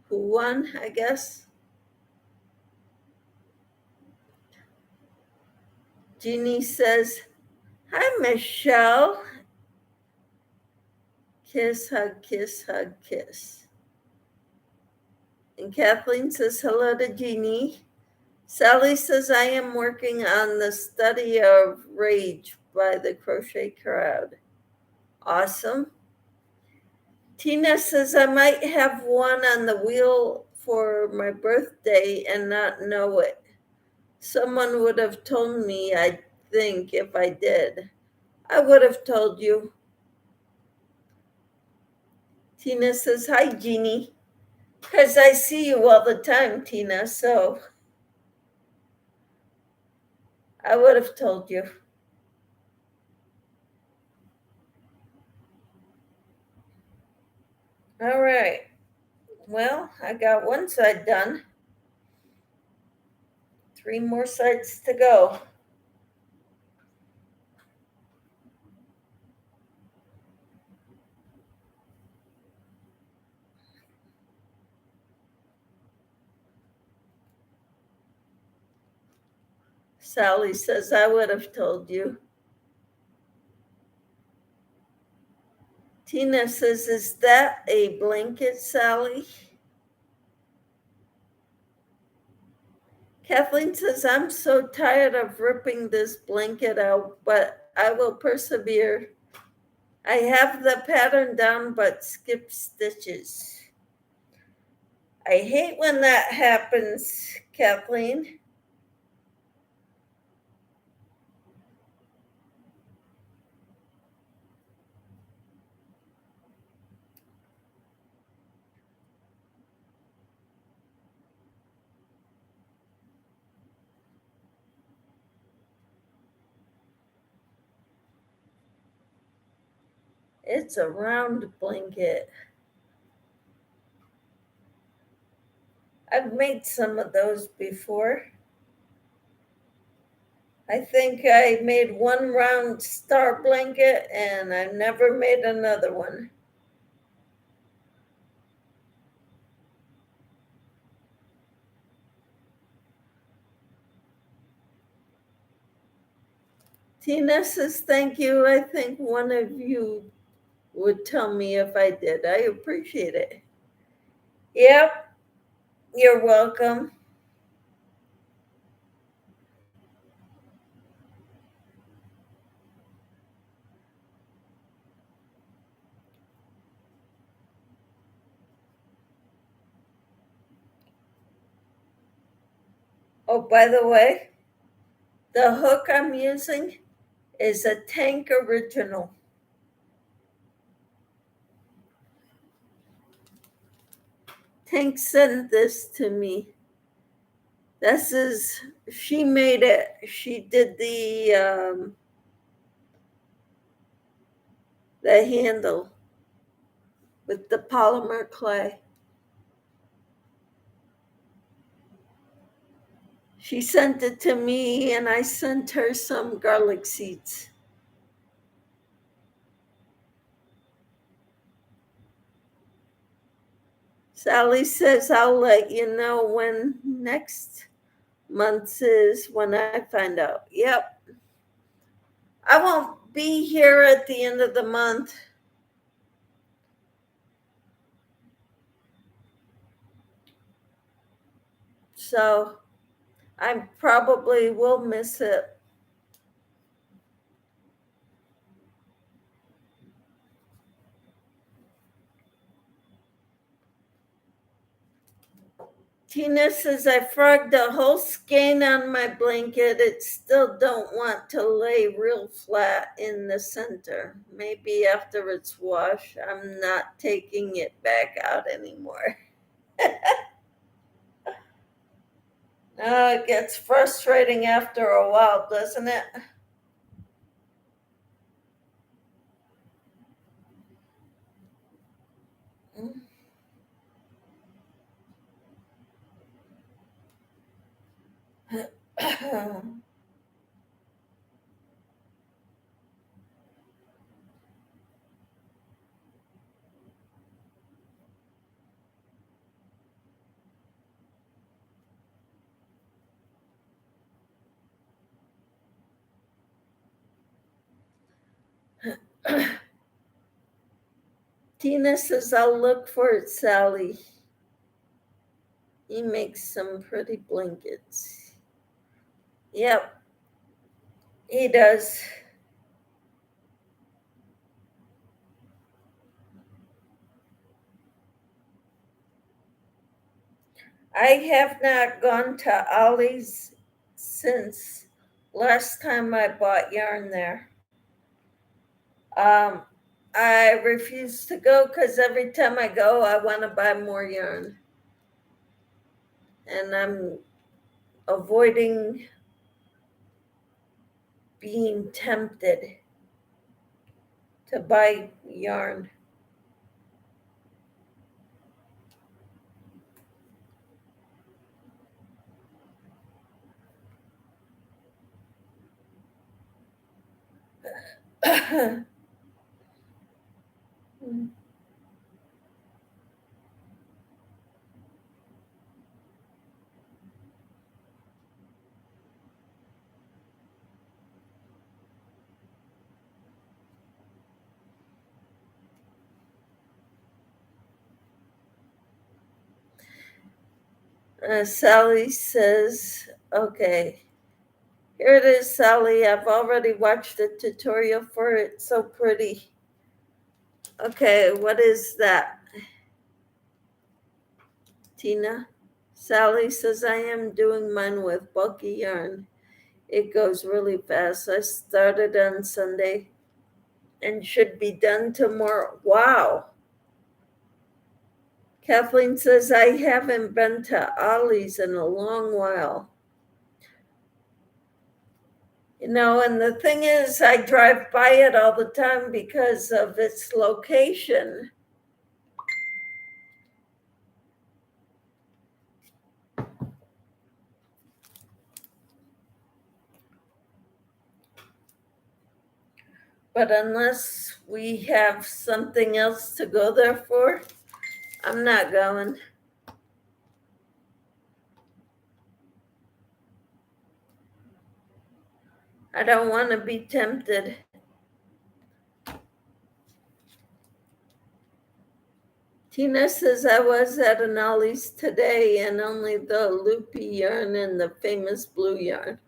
who won, I guess. Jeannie says, hi, Michelle. Kiss, hug, kiss, hug, kiss. And Kathleen says, hello to Jeannie. Sally says, I am working on the study of rage by the Crochet Crowd. Awesome. Tina says, I might have one on the wheel for my birthday and not know it. Someone would have told me, I think, if I did. I would have told you. Tina says, hi, Jeannie. Because I see you all the time, Tina, so I would have told you. All right. Well, I got one side done. 3 more sides to go. Sally says, I would have told you. Tina says, is that a blanket, Sally? Kathleen says, I'm so tired of ripping this blanket out, but I will persevere. I have the pattern down, but skip stitches. I hate when that happens, Kathleen. It's a round blanket. I've made some of those before. I think I made one round star blanket and I've never made another one. Tina says, thank you. I think one of you would tell me if I did. I appreciate it. Yep, you're welcome. Oh, by the way, the hook I'm using is a Tank Original. Tank sent this to me. This is, she made it. She did the handle with the polymer clay. She sent it to me, and I sent her some garlic seeds. Sally says, I'll let you know when next month is, when I find out. Yep. I won't be here at the end of the month. So I probably will miss it. Tina says, I frogged a whole skein on my blanket. It still don't want to lay real flat in the center. Maybe after it's washed, I'm not taking it back out anymore. It gets frustrating after a while, doesn't it? Tina says, I'll look for it, Sally. He makes some pretty blankets. Yep, he does. I have not gone to Ollie's since last time I bought yarn there. I refuse to go because every time I go, I want to buy more yarn. And I'm avoiding being tempted to buy yarn. Sally says, okay, here it is, Sally. I've already watched the tutorial for it. It's so pretty. Okay, what is that? Tina? Sally says, I am doing mine with bulky yarn. It goes really fast. I started on Sunday and should be done tomorrow. Wow. Kathleen says, I haven't been to Ollie's in a long while. You know, and the thing is, I drive by it all the time because of its location. But unless we have something else to go there for, I'm not going. I don't want to be tempted. Tina says, I was at an Ollie's today and only the loopy yarn and the famous blue yarn.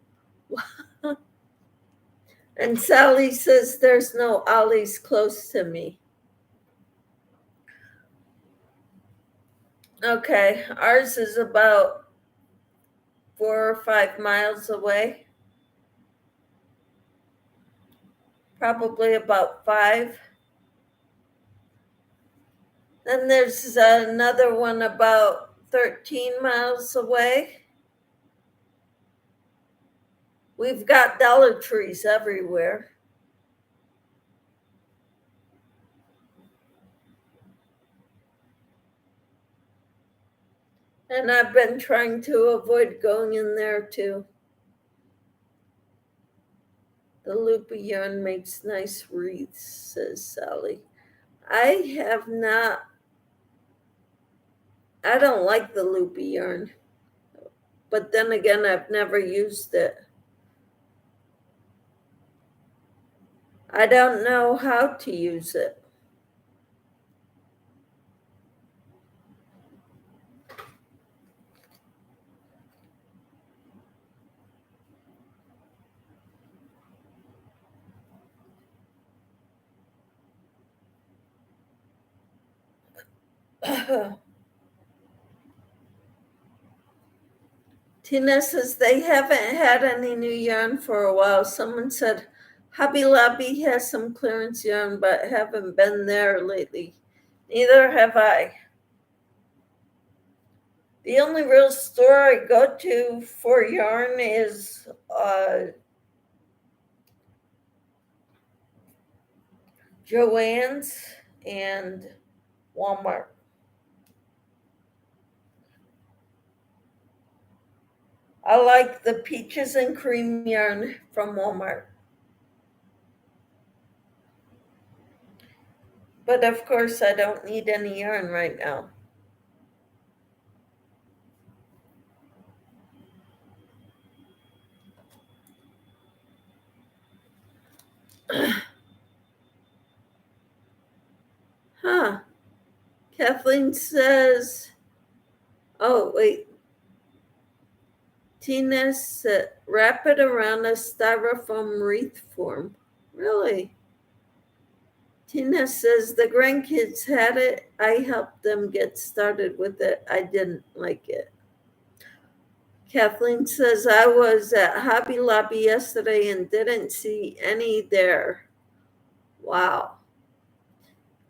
And Sally says, there's no Ollie's close to me. Okay, ours is about 4 or 5 miles away. Probably about 5. Then there's another one about 13 miles away. We've got Dollar Trees everywhere. And I've been trying to avoid going in there too. The loopy yarn makes nice wreaths, says Sally. I have not, I don't like the loopy yarn, but then again, I've never used it. I don't know how to use it. Tina says they haven't had any new yarn for a while. Someone said Hobby Lobby has some clearance yarn, but haven't been there lately. Neither have I. The only real store I go to for yarn is Joann's and Walmart. I like the peaches and cream yarn from Walmart. But of course, I don't need any yarn right now. Huh. Kathleen says, oh, wait. Tina said, wrap it around a styrofoam wreath form. Really? Tina says, the grandkids had it. I helped them get started with it. I didn't like it. Kathleen says, I was at Hobby Lobby yesterday and didn't see any there. Wow.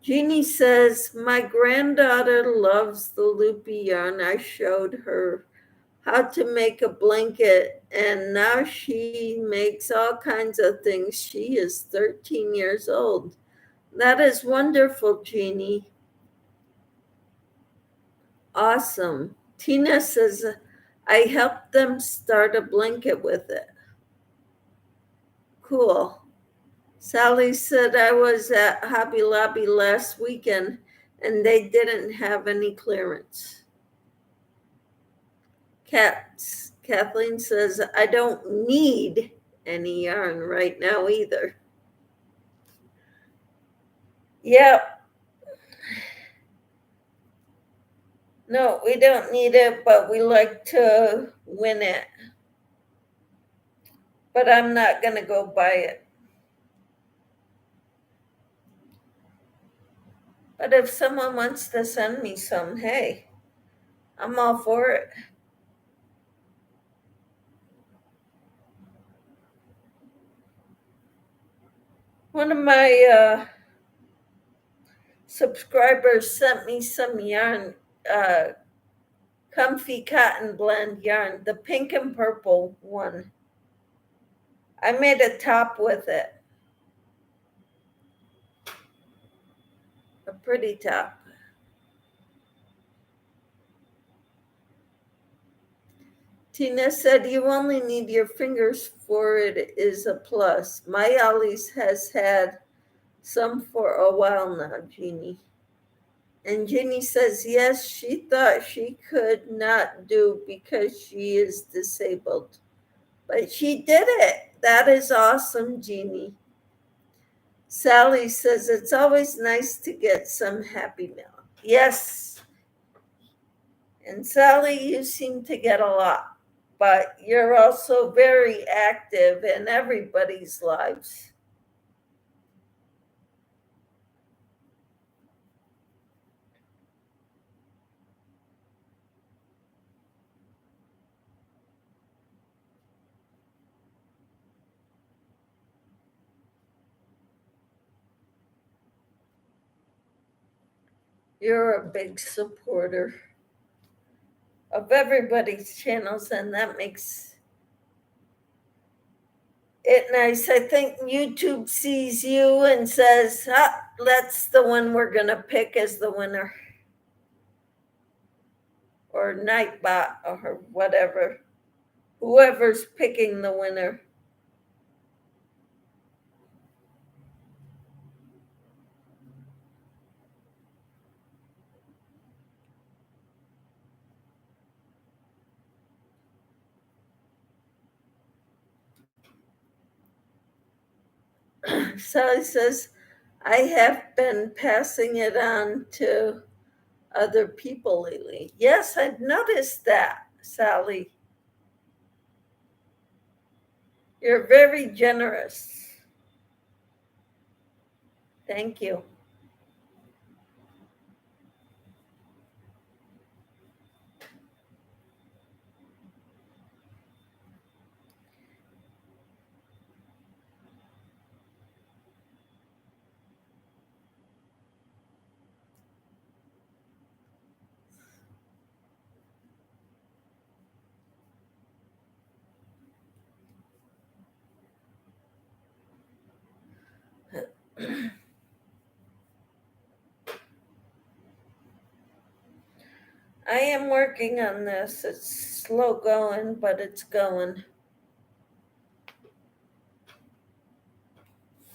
Jeannie says, my granddaughter loves the loopy yarn. I showed her how to make a blanket, and now she makes all kinds of things. She is 13 years old. That is wonderful, Jeannie. Awesome. Tina says, I helped them start a blanket with it. Cool. Sally said, I was at Hobby Lobby last weekend and they didn't have any clearance. Kathleen says, I don't need any yarn right now either. Yep. No, we don't need it, but we like to win it. But I'm not going to go buy it. But if someone wants to send me some, hey, I'm all for it. One of my subscribers sent me some yarn, comfy cotton blend yarn, the pink and purple one. I made a top with it. A pretty top. Tina said, you only need your fingers for it is a plus. My Ollie's has had some for a while now, Jeannie. And Jeannie says, yes, she thought she could not do because she is disabled. But she did it. That is awesome, Jeannie. Sally says, it's always nice to get some happy mail. Yes. And Sally, you seem to get a lot, but you're also very active in everybody's lives. You're a big supporter of everybody's channels, and that makes it nice. I think YouTube sees you and says, that's the one we're going to pick as the winner, or Nightbot, or whatever, whoever's picking the winner. Sally says, I have been passing it on to other people lately. Yes, I've noticed that, Sally. You're very generous. Thank you. I am working on this. It's slow going, but it's going.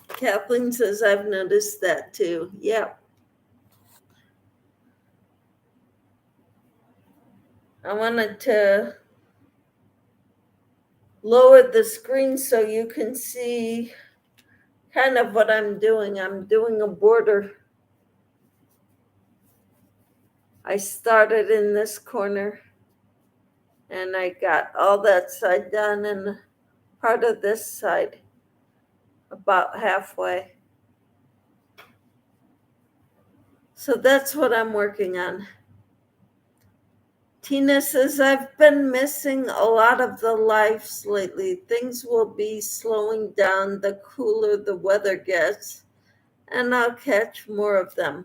Kathleen says, I've noticed that too. Yep. I wanted to lower the screen so you can see kind of what I'm doing. I'm doing a border. I started in this corner and I got all that side done and part of this side about halfway. So that's what I'm working on. Tina says, I've been missing a lot of the lives lately. Things will be slowing down the cooler the weather gets, and I'll catch more of them.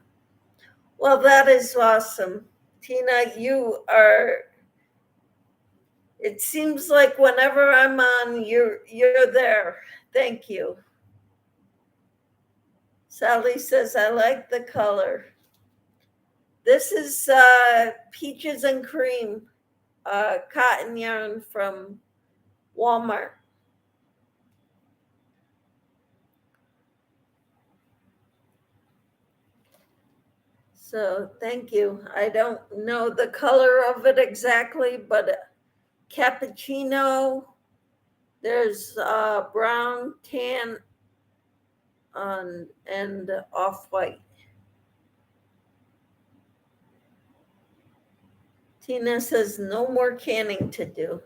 Well, that is awesome. Tina, you are, it seems like whenever I'm on, you're there. Thank you. Sally says, I like the color. This is Peaches and Cream cotton yarn from Walmart. So thank you. I don't know the color of it exactly, but cappuccino, there's brown, tan, and off-white. Tina says no more canning to do.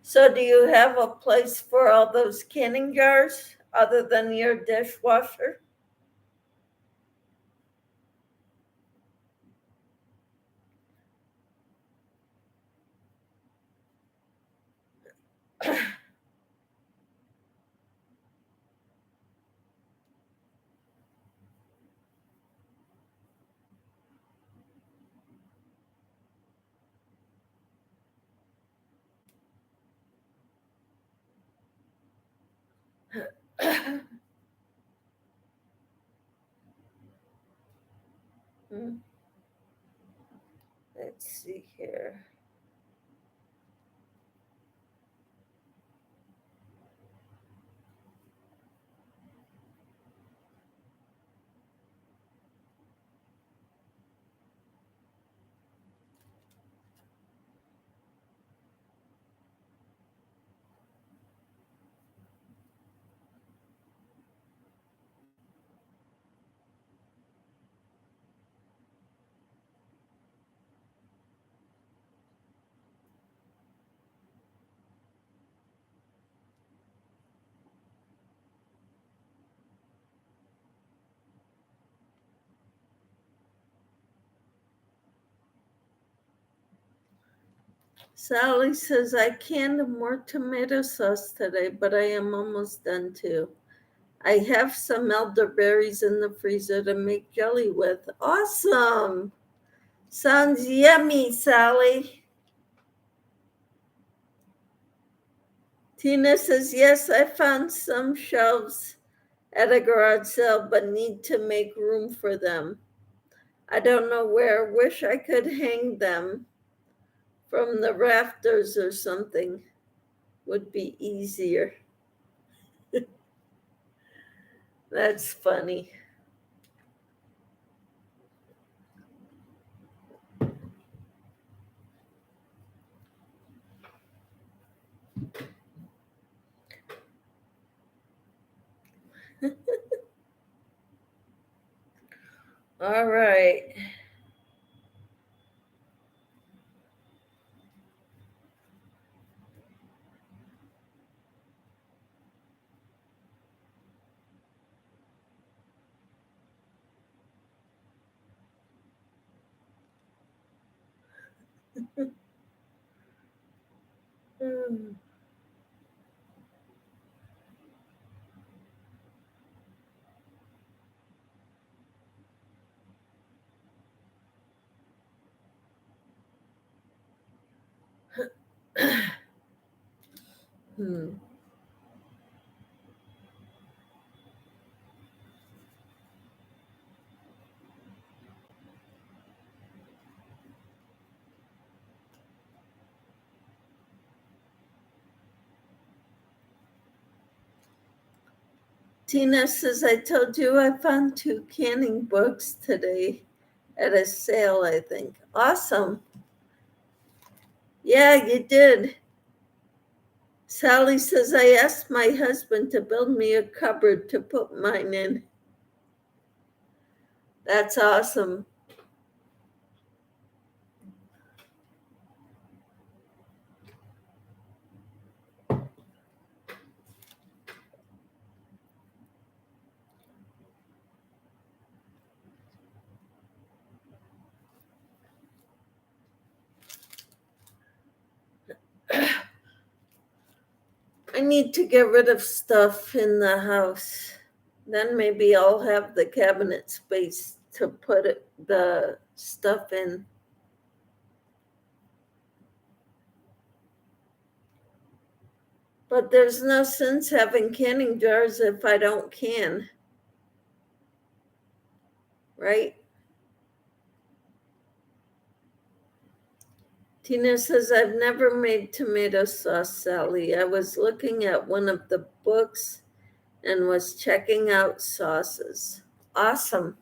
So do you have a place for all those canning jars other than your dishwasher? Let's see here. Sally says, I canned more tomato sauce today, but I am almost done too. I have some elderberries in the freezer to make jelly with. Awesome. Sounds yummy, Sally. Tina says, yes, I found some shelves at a garage sale, but need to make room for them. I don't know where. Wish I could hang them from the rafters or something. Would be easier. That's funny. All right. Hmm. Tina says, I told you I found 2 canning books today at a sale, I think. Awesome. Yeah, you did. Sally says, I asked my husband to build me a cupboard to put mine in. That's awesome. I need to get rid of stuff in the house. Then maybe I'll have the cabinet space to put the stuff in. But there's no sense having canning jars if I don't can, right? Tina says, I've never made tomato sauce, Sally. I was looking at one of the books and was checking out sauces. Awesome.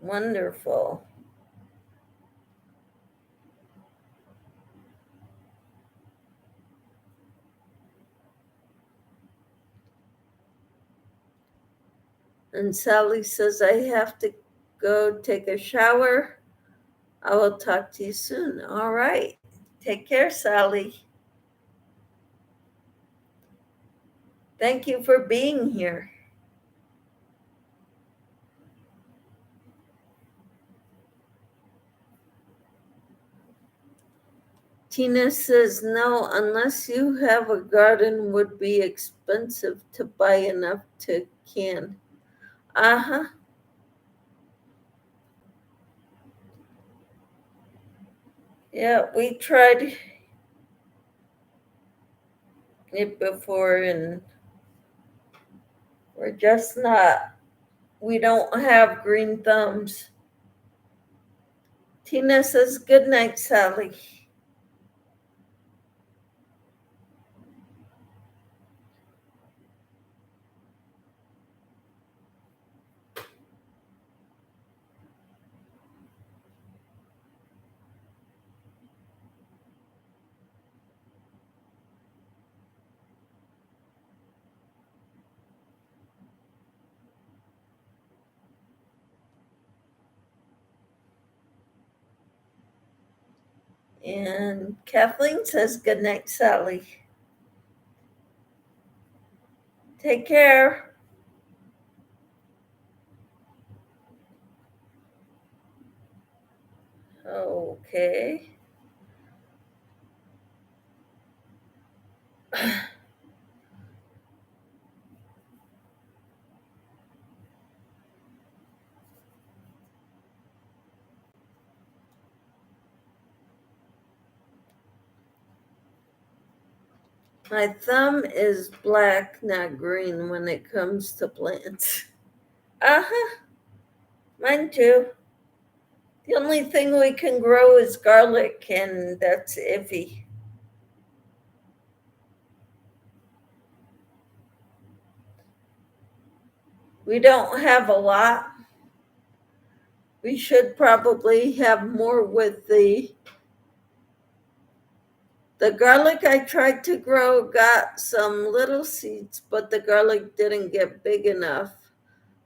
Wonderful. And Sally says, I have to go take a shower. I will talk to you soon. All right. Take care, Sally. Thank you for being here. Tina says, no, unless you have a garden, would be expensive to buy enough to can. Uh-huh. Yeah, we tried it before and we're just not, we don't have green thumbs. Tina says, good night, Sally. And Kathleen says, good night, Sally. Take care. Okay. My thumb is black, not green, when it comes to plants. Uh-huh, mine too. The only thing we can grow is garlic, and that's iffy. We don't have a lot. We should probably have more with the garlic I tried to grow got some little seeds, but the garlic didn't get big enough.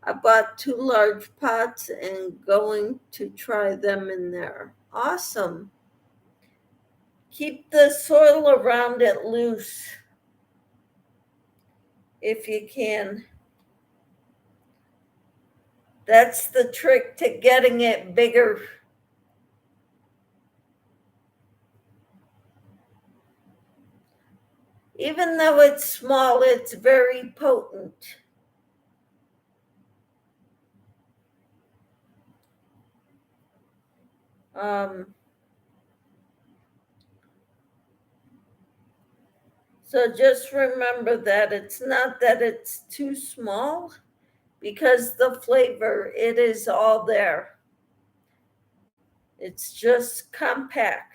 I bought 2 large pots and going to try them in there. Awesome. Keep the soil around it loose if you can. That's the trick to getting it bigger. Even though it's small, it's very potent. Um, so just remember that it's not that it's too small, because the flavor, it is all there. It's just compact.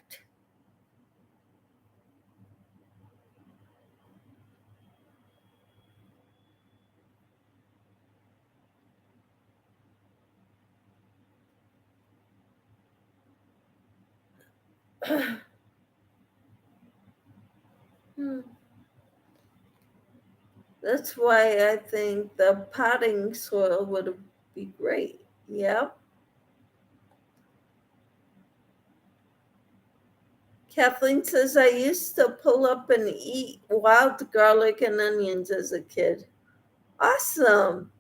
That's why I think the potting soil would be great. Yep. Kathleen says, I used to pull up and eat wild garlic and onions as a kid. Awesome.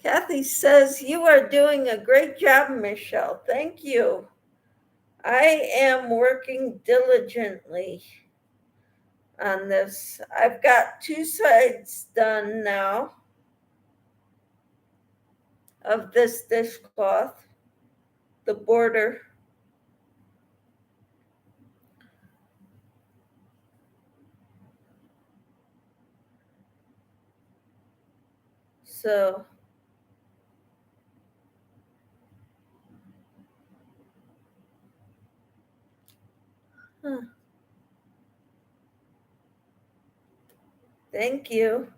Kathy says, you are doing a great job, Michelle. Thank you. I am working diligently on this. I've got 2 sides done now of this dishcloth, the border. So thank you.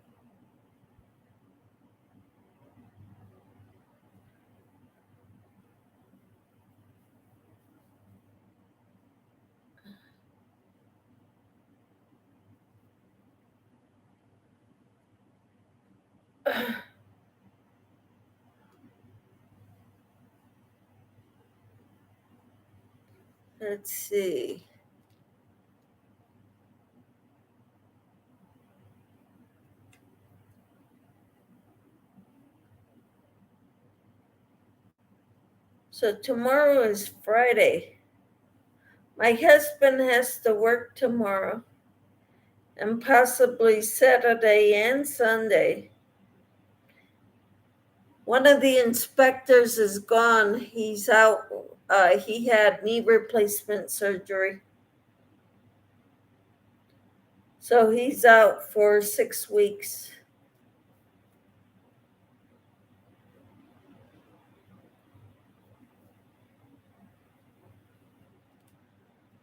Let's see. So tomorrow is Friday. My husband has to work tomorrow and possibly Saturday and Sunday. One of the inspectors is gone. He's out. He had knee replacement surgery. So he's out for 6 weeks.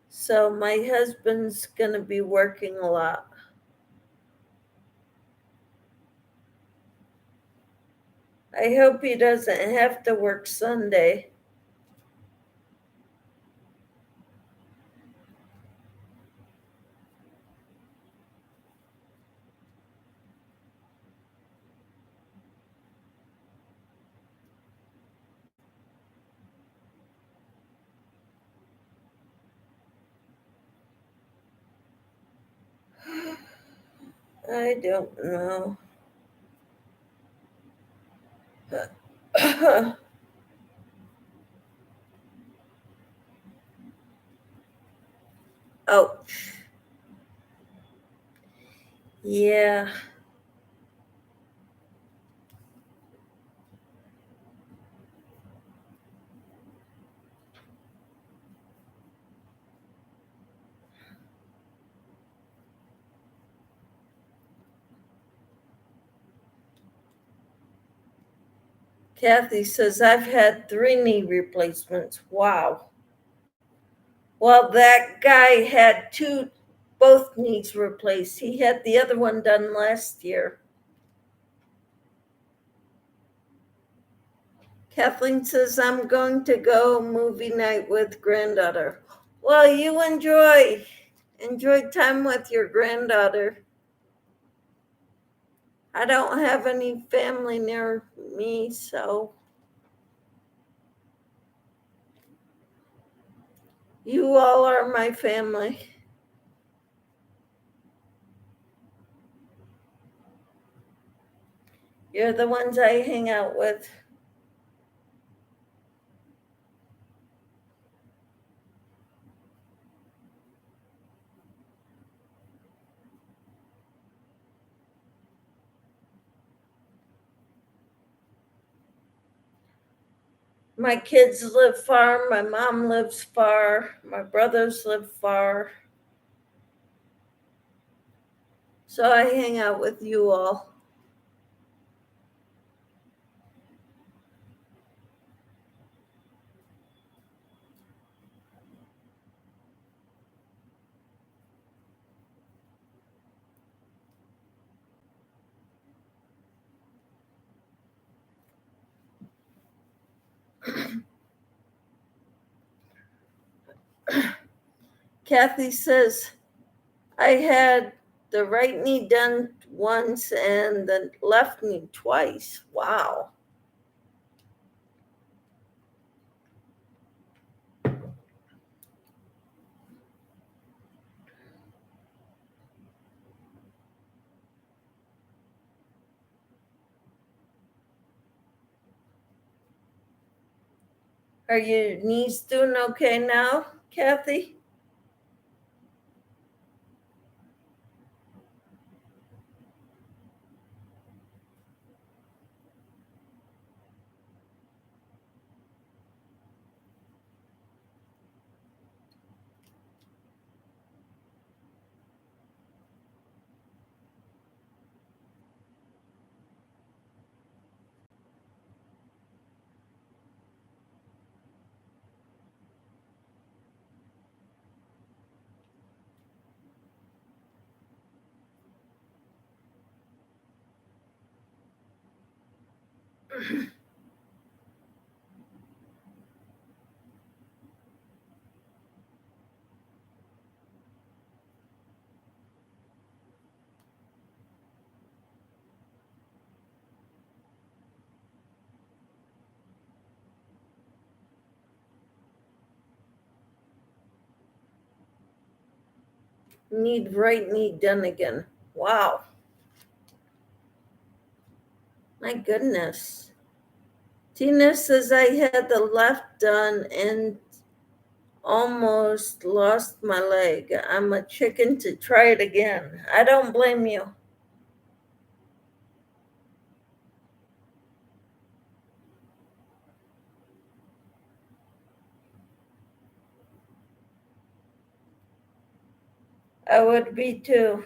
So my husband's going to be working a lot. I hope he doesn't have to work Sunday. I don't know. Ouch. Yeah. Kathy says, I've had 3 knee replacements. Wow. Well, that guy had both knees replaced. He had the other one done last year. Kathleen says, I'm going to go movie night with granddaughter. Well, you enjoy time with your granddaughter. I don't have any family near me, so you all are my family. You're the ones I hang out with. My kids live far. My mom lives far. My brothers live far. So I hang out with you all. Kathy says, I had the right knee done once and the left knee twice. Wow. Are your knees doing okay now, Kathy? Need right knee done again. Wow. My goodness. Tina says I had the left done and almost lost my leg. I'm a chicken to try it again. I don't blame you. I would be too.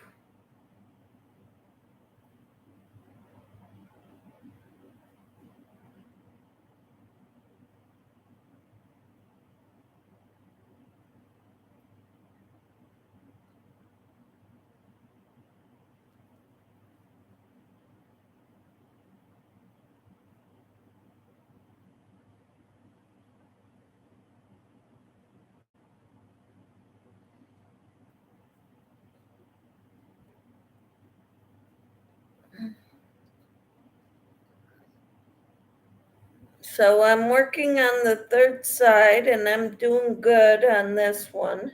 So I'm working on the third side and I'm doing good on this one,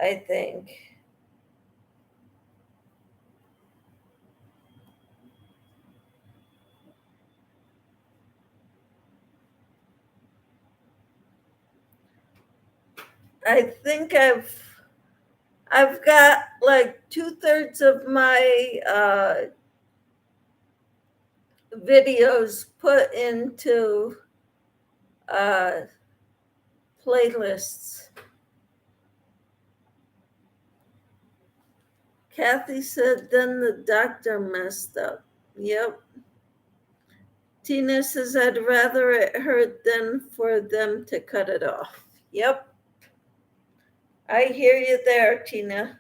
I think. I think I've got like 2/3 of my videos put into uh, playlists. Kathy said, then the doctor messed up. Yep. Tina says, I'd rather it hurt than for them to cut it off. Yep. I hear you there, Tina.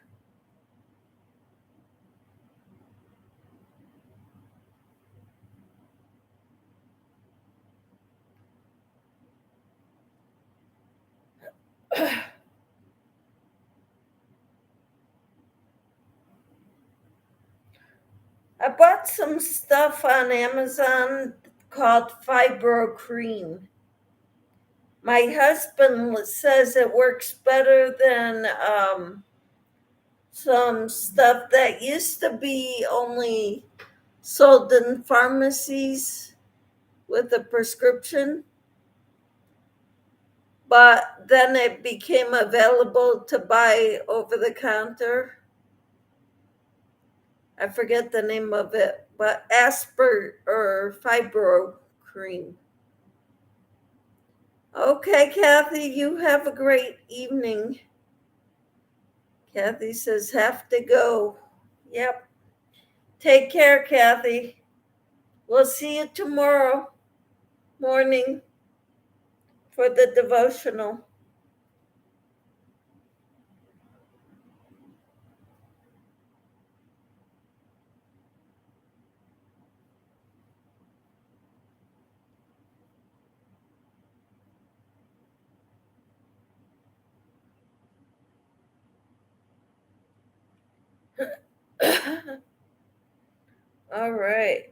I bought some stuff on Amazon called Fibro Cream. My husband says it works better than some stuff that used to be only sold in pharmacies with a prescription, but then it became available to buy over the counter. I forget the name of it, but Asper or Fibro Cream. Okay, Kathy, you have a great evening. Kathy says, have to go. Yep. Take care, Kathy. We'll see you tomorrow morning for the devotional. All right.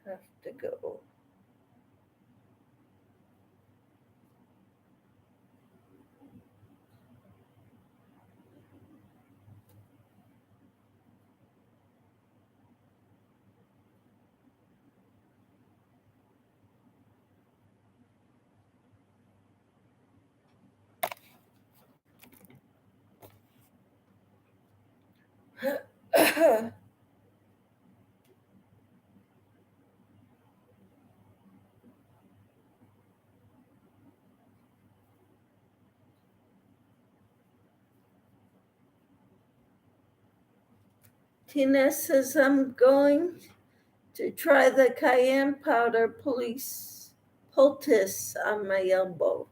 Have to go. Tina says, I'm going to try the cayenne powder poultice on my elbow.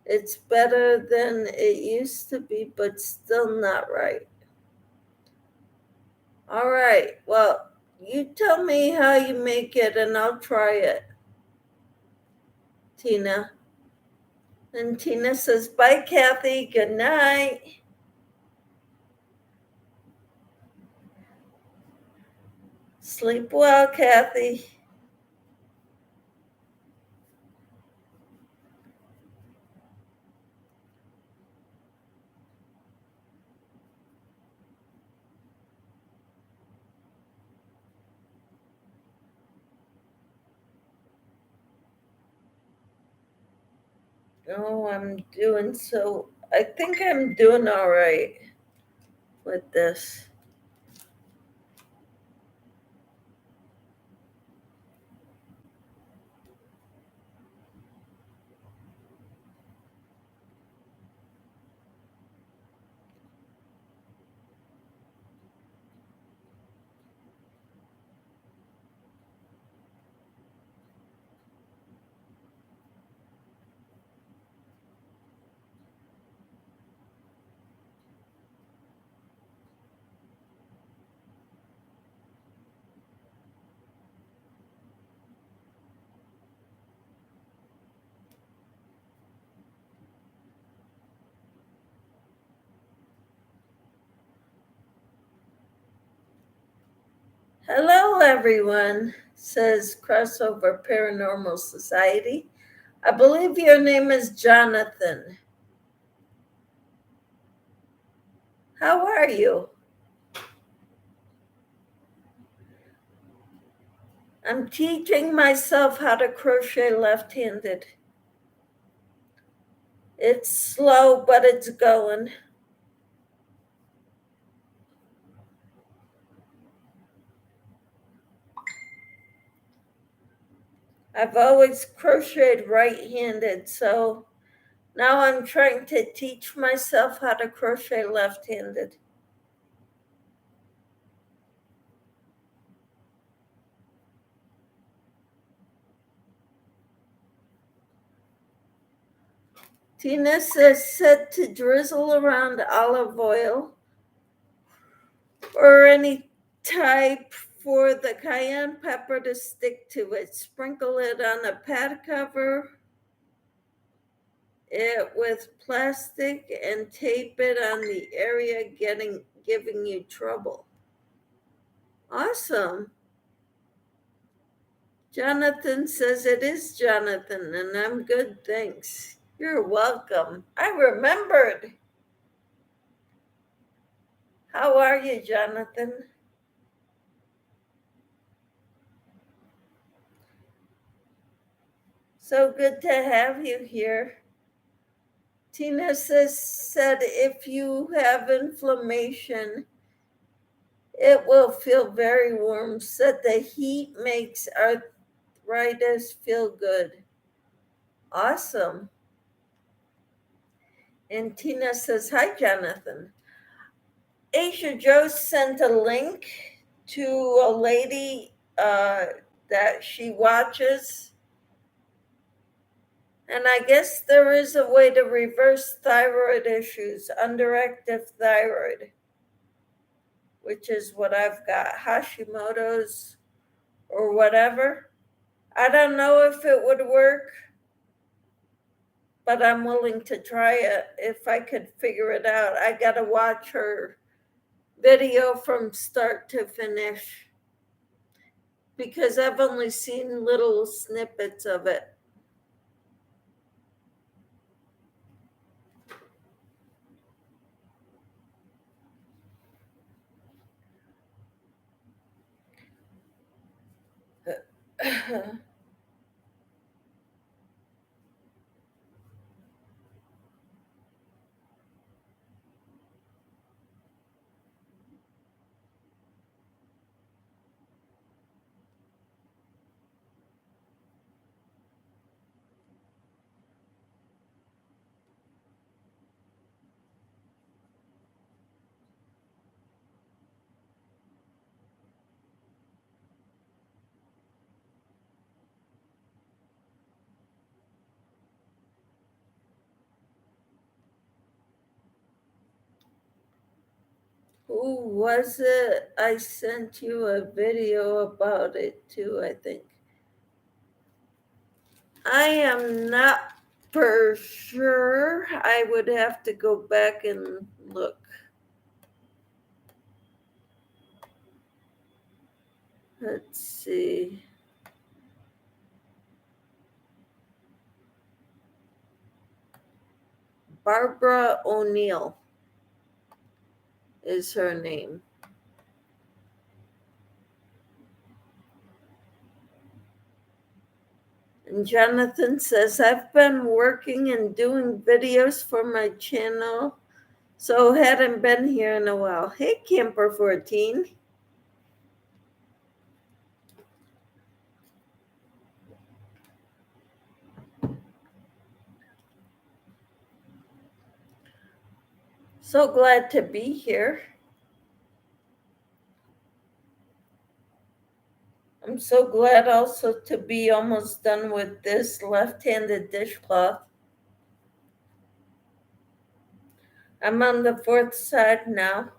It's better than it used to be, but still not right. All right. Well, you tell me how you make it and I'll try it, Tina. And Tina says, bye, Kathy. Good night. Sleep well, Kathy. Oh, I think I'm doing all right with this. Hello, everyone, says Crossover Paranormal Society. I believe your name is Jonathan. How are you? I'm teaching myself how to crochet left-handed. It's slow, but it's going. I've always crocheted right-handed, so Now I'm trying to teach myself how to crochet left-handed. Tina says set to drizzle around olive oil or any type for the cayenne pepper to stick to it. Sprinkle it on a pad cover it with plastic and tape it on the area giving you trouble. Awesome. Jonathan says it is Jonathan, and I'm good, thanks. You're welcome. I remembered. How are you, Jonathan? So good to have you here. Tina said if you have inflammation, it will feel very warm. Said the heat makes arthritis feel good. Awesome. And Tina says, hi, Jonathan. Asia Joe sent a link to a lady that she watches. And I guess there is a way to reverse thyroid issues, underactive thyroid, which is what I've got, Hashimoto's or whatever. I don't know if it would work, but I'm willing to try it if I could figure it out. I got to watch her video from start to finish because I've only seen little snippets of it. Who was it? I sent you a video about it too, I think. I am not for sure. I would have to go back and look. Let's see. Barbara O'Neill is her name. And Jonathan says, I've been working and doing videos for my channel, so hadn't been here in a while. Hey, Camper 14. So glad to be here. I'm so glad also to be almost done with this left-handed dishcloth. I'm on the fourth side now.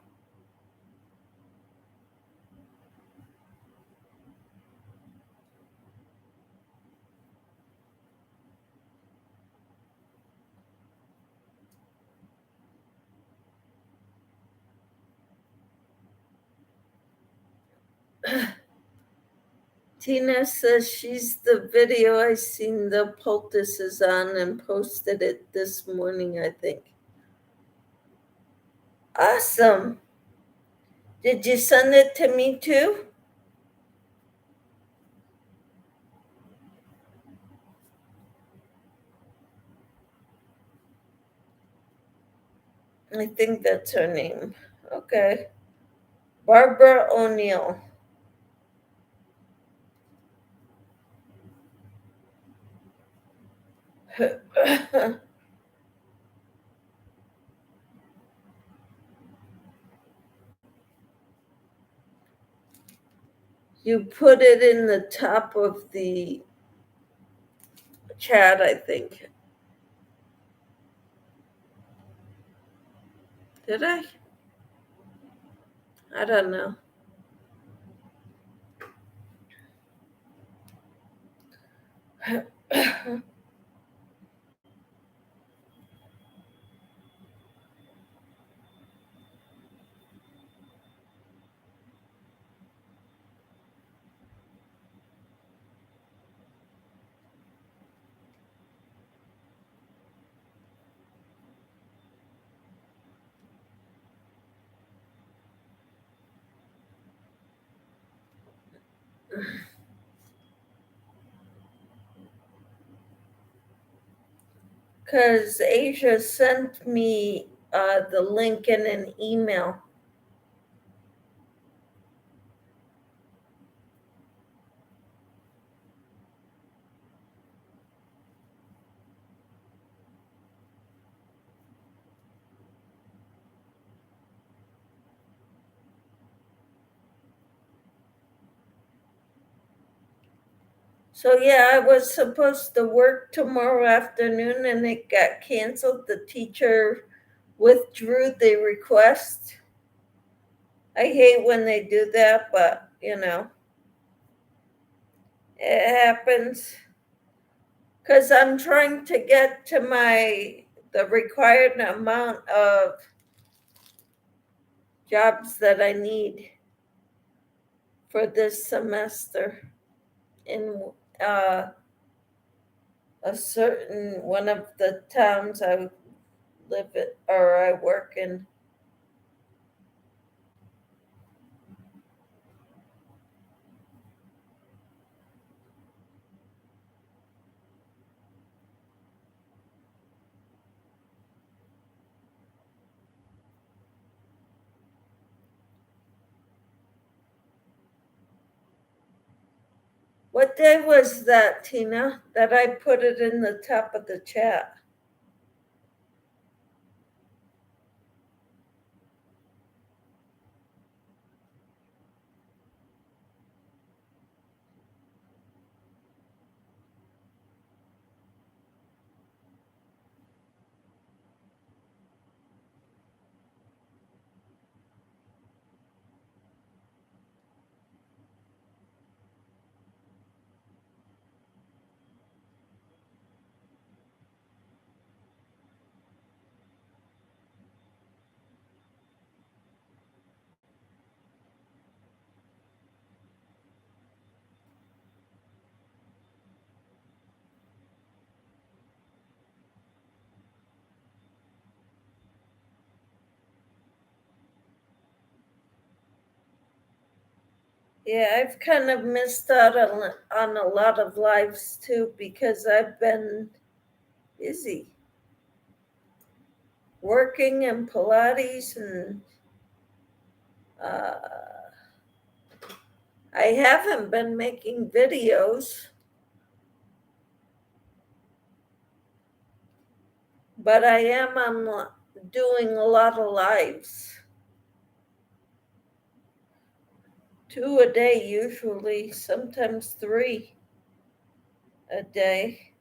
Tina says she's the video I seen the poultices on and posted it this morning, I think. Awesome. Did you send it to me too? I think that's her name. Okay. Barbara O'Neill. You put it in the top of the chat, I think. Did I? I don't know. Because Asia sent me the link in an email. So yeah, I was supposed to work tomorrow afternoon and it got canceled. The teacher withdrew the request. I hate when they do that, but it happens. Because I'm trying to get to the required amount of jobs that I need for this semester in uh, a certain one of the towns I live in or I work in. What day was that, Tina, that I put it in the top of the chat? Yeah, I've kind of missed out on a lot of lives too because I've been busy working in Pilates and uh, I haven't been making videos, but I am doing a lot of lives. 2 a day usually, sometimes 3 a day.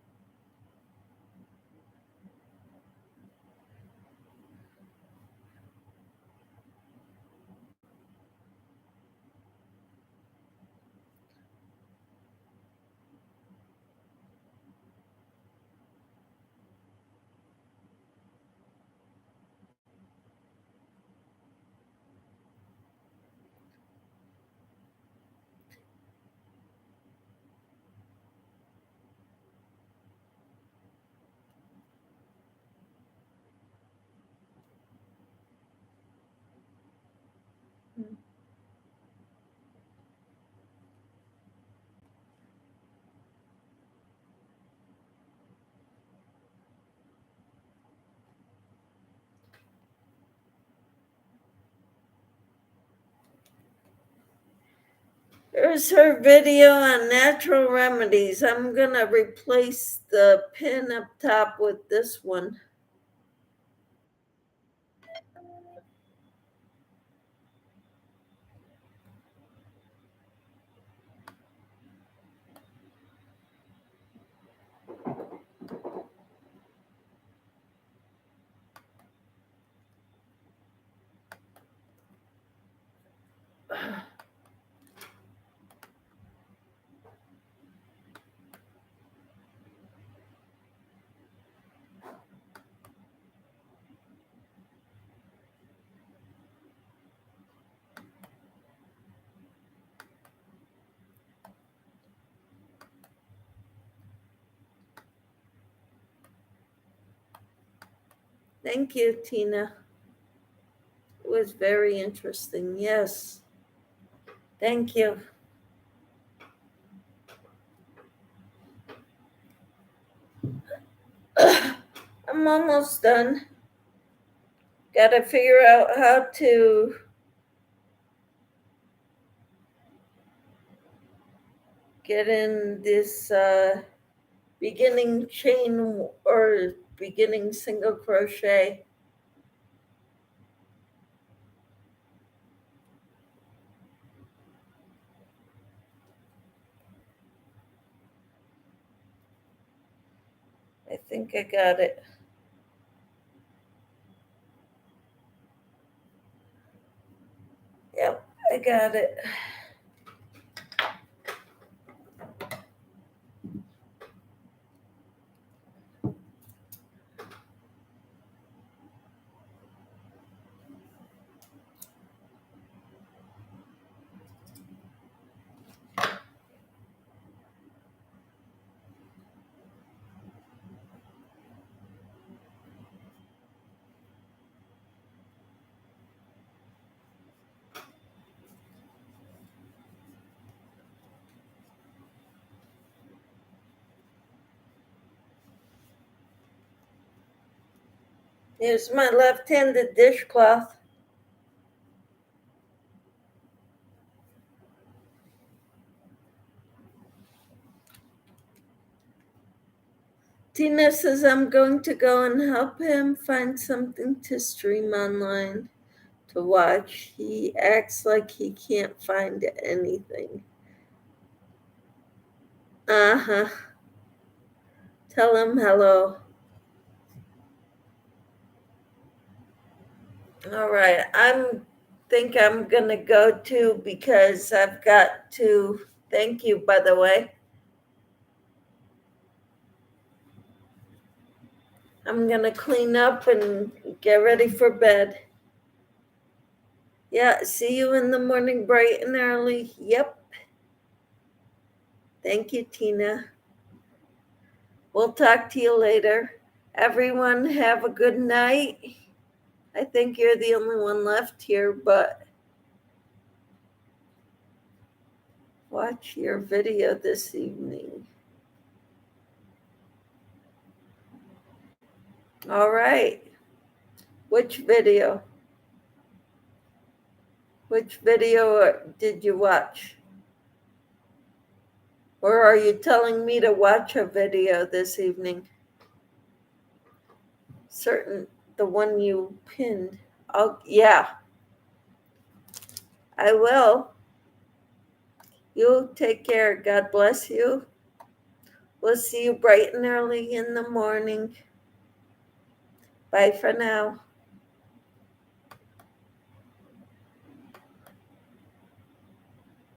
Here's her video on natural remedies. I'm gonna replace the pin up top with this one. Thank you, Tina. It was very interesting. Yes. Thank you. I'm almost done. Got to figure out how to get in this beginning chain or beginning single crochet. I think I got it. Yep, I got it. Here's my left-handed dishcloth. Tina says I'm going to go and help him find something to stream online to watch. He acts like he can't find anything. Uh-huh. Tell him hello. All right. Think I'm gonna go too because I've got to thank you, by the way. I'm gonna clean up and get ready for bed. Yeah, see you in the morning bright and early. Yep. Thank you, Tina. We'll talk to you later. Everyone have a good night. I think you're the only one left here, but watch your video this evening. All right. Which video? Which video did you watch? Or are you telling me to watch a video this evening? The one you pinned. Oh, yeah, I will. You take care. God bless you. We'll see you bright and early in the morning. Bye for now.